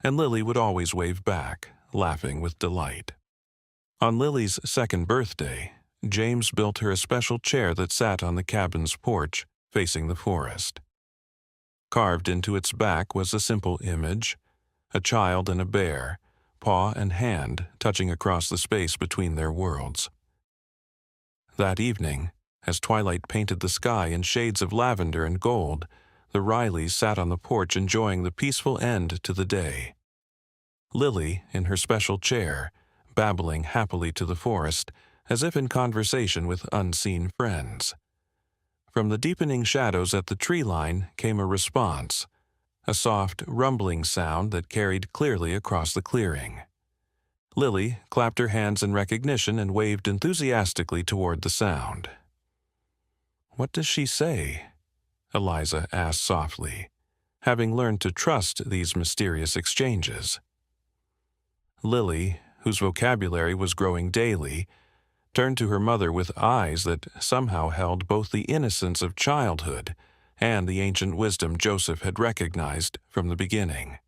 and Lily would always wave back, laughing with delight. On Lily's second birthday, James built her a special chair that sat on the cabin's porch, facing the forest. Carved into its back was a simple image, a child and a bear, paw and hand touching across the space between their worlds. That evening, as twilight painted the sky in shades of lavender and gold, the Rileys sat on the porch enjoying the peaceful end to the day. Lily, in her special chair, babbling happily to the forest, as if in conversation with unseen friends. From the deepening shadows at the tree line came a response, a soft, rumbling sound that carried clearly across the clearing. Lily clapped her hands in recognition and waved enthusiastically toward the sound. "What does she say?" Eliza asked softly, having learned to trust these mysterious exchanges. Lily, whose vocabulary was growing daily, turned to her mother with eyes that somehow held both the innocence of childhood and the ancient wisdom Joseph had recognized from the beginning.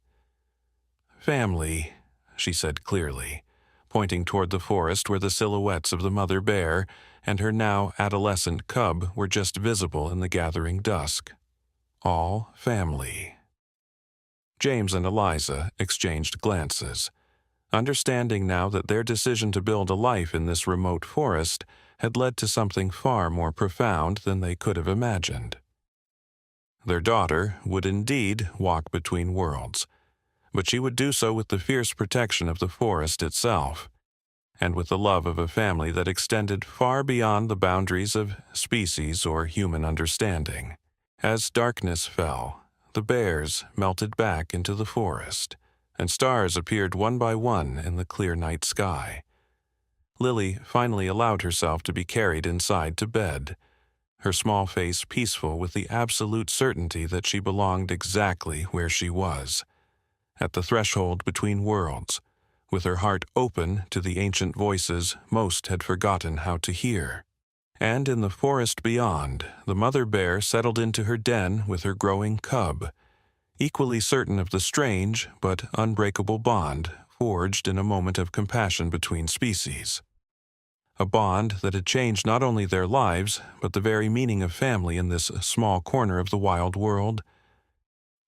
"Family," she said clearly, pointing toward the forest where the silhouettes of the mother bear and her now adolescent cub were just visible in the gathering dusk. "All family." James and Eliza exchanged glances, understanding now that their decision to build a life in this remote forest had led to something far more profound than they could have imagined. Their daughter would indeed walk between worlds, but she would do so with the fierce protection of the forest itself, and with the love of a family that extended far beyond the boundaries of species or human understanding. As darkness fell, the bears melted back into the forest, and stars appeared one by one in the clear night sky. Lily finally allowed herself to be carried inside to bed, her small face peaceful with the absolute certainty that she belonged exactly where she was, at the threshold between worlds, with her heart open to the ancient voices most had forgotten how to hear. And in the forest beyond, the mother bear settled into her den with her growing cub, equally certain of the strange but unbreakable bond forged in a moment of compassion between species. A bond that had changed not only their lives, but the very meaning of family in this small corner of the wild world.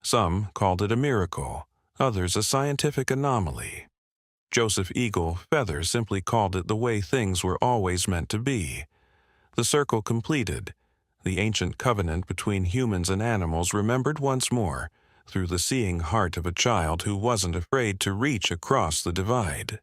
Some called it a miracle, others a scientific anomaly. Joseph Eagle Feather simply called it the way things were always meant to be. The circle completed, the ancient covenant between humans and animals remembered once more, through the seeing heart of a child who wasn't afraid to reach across the divide.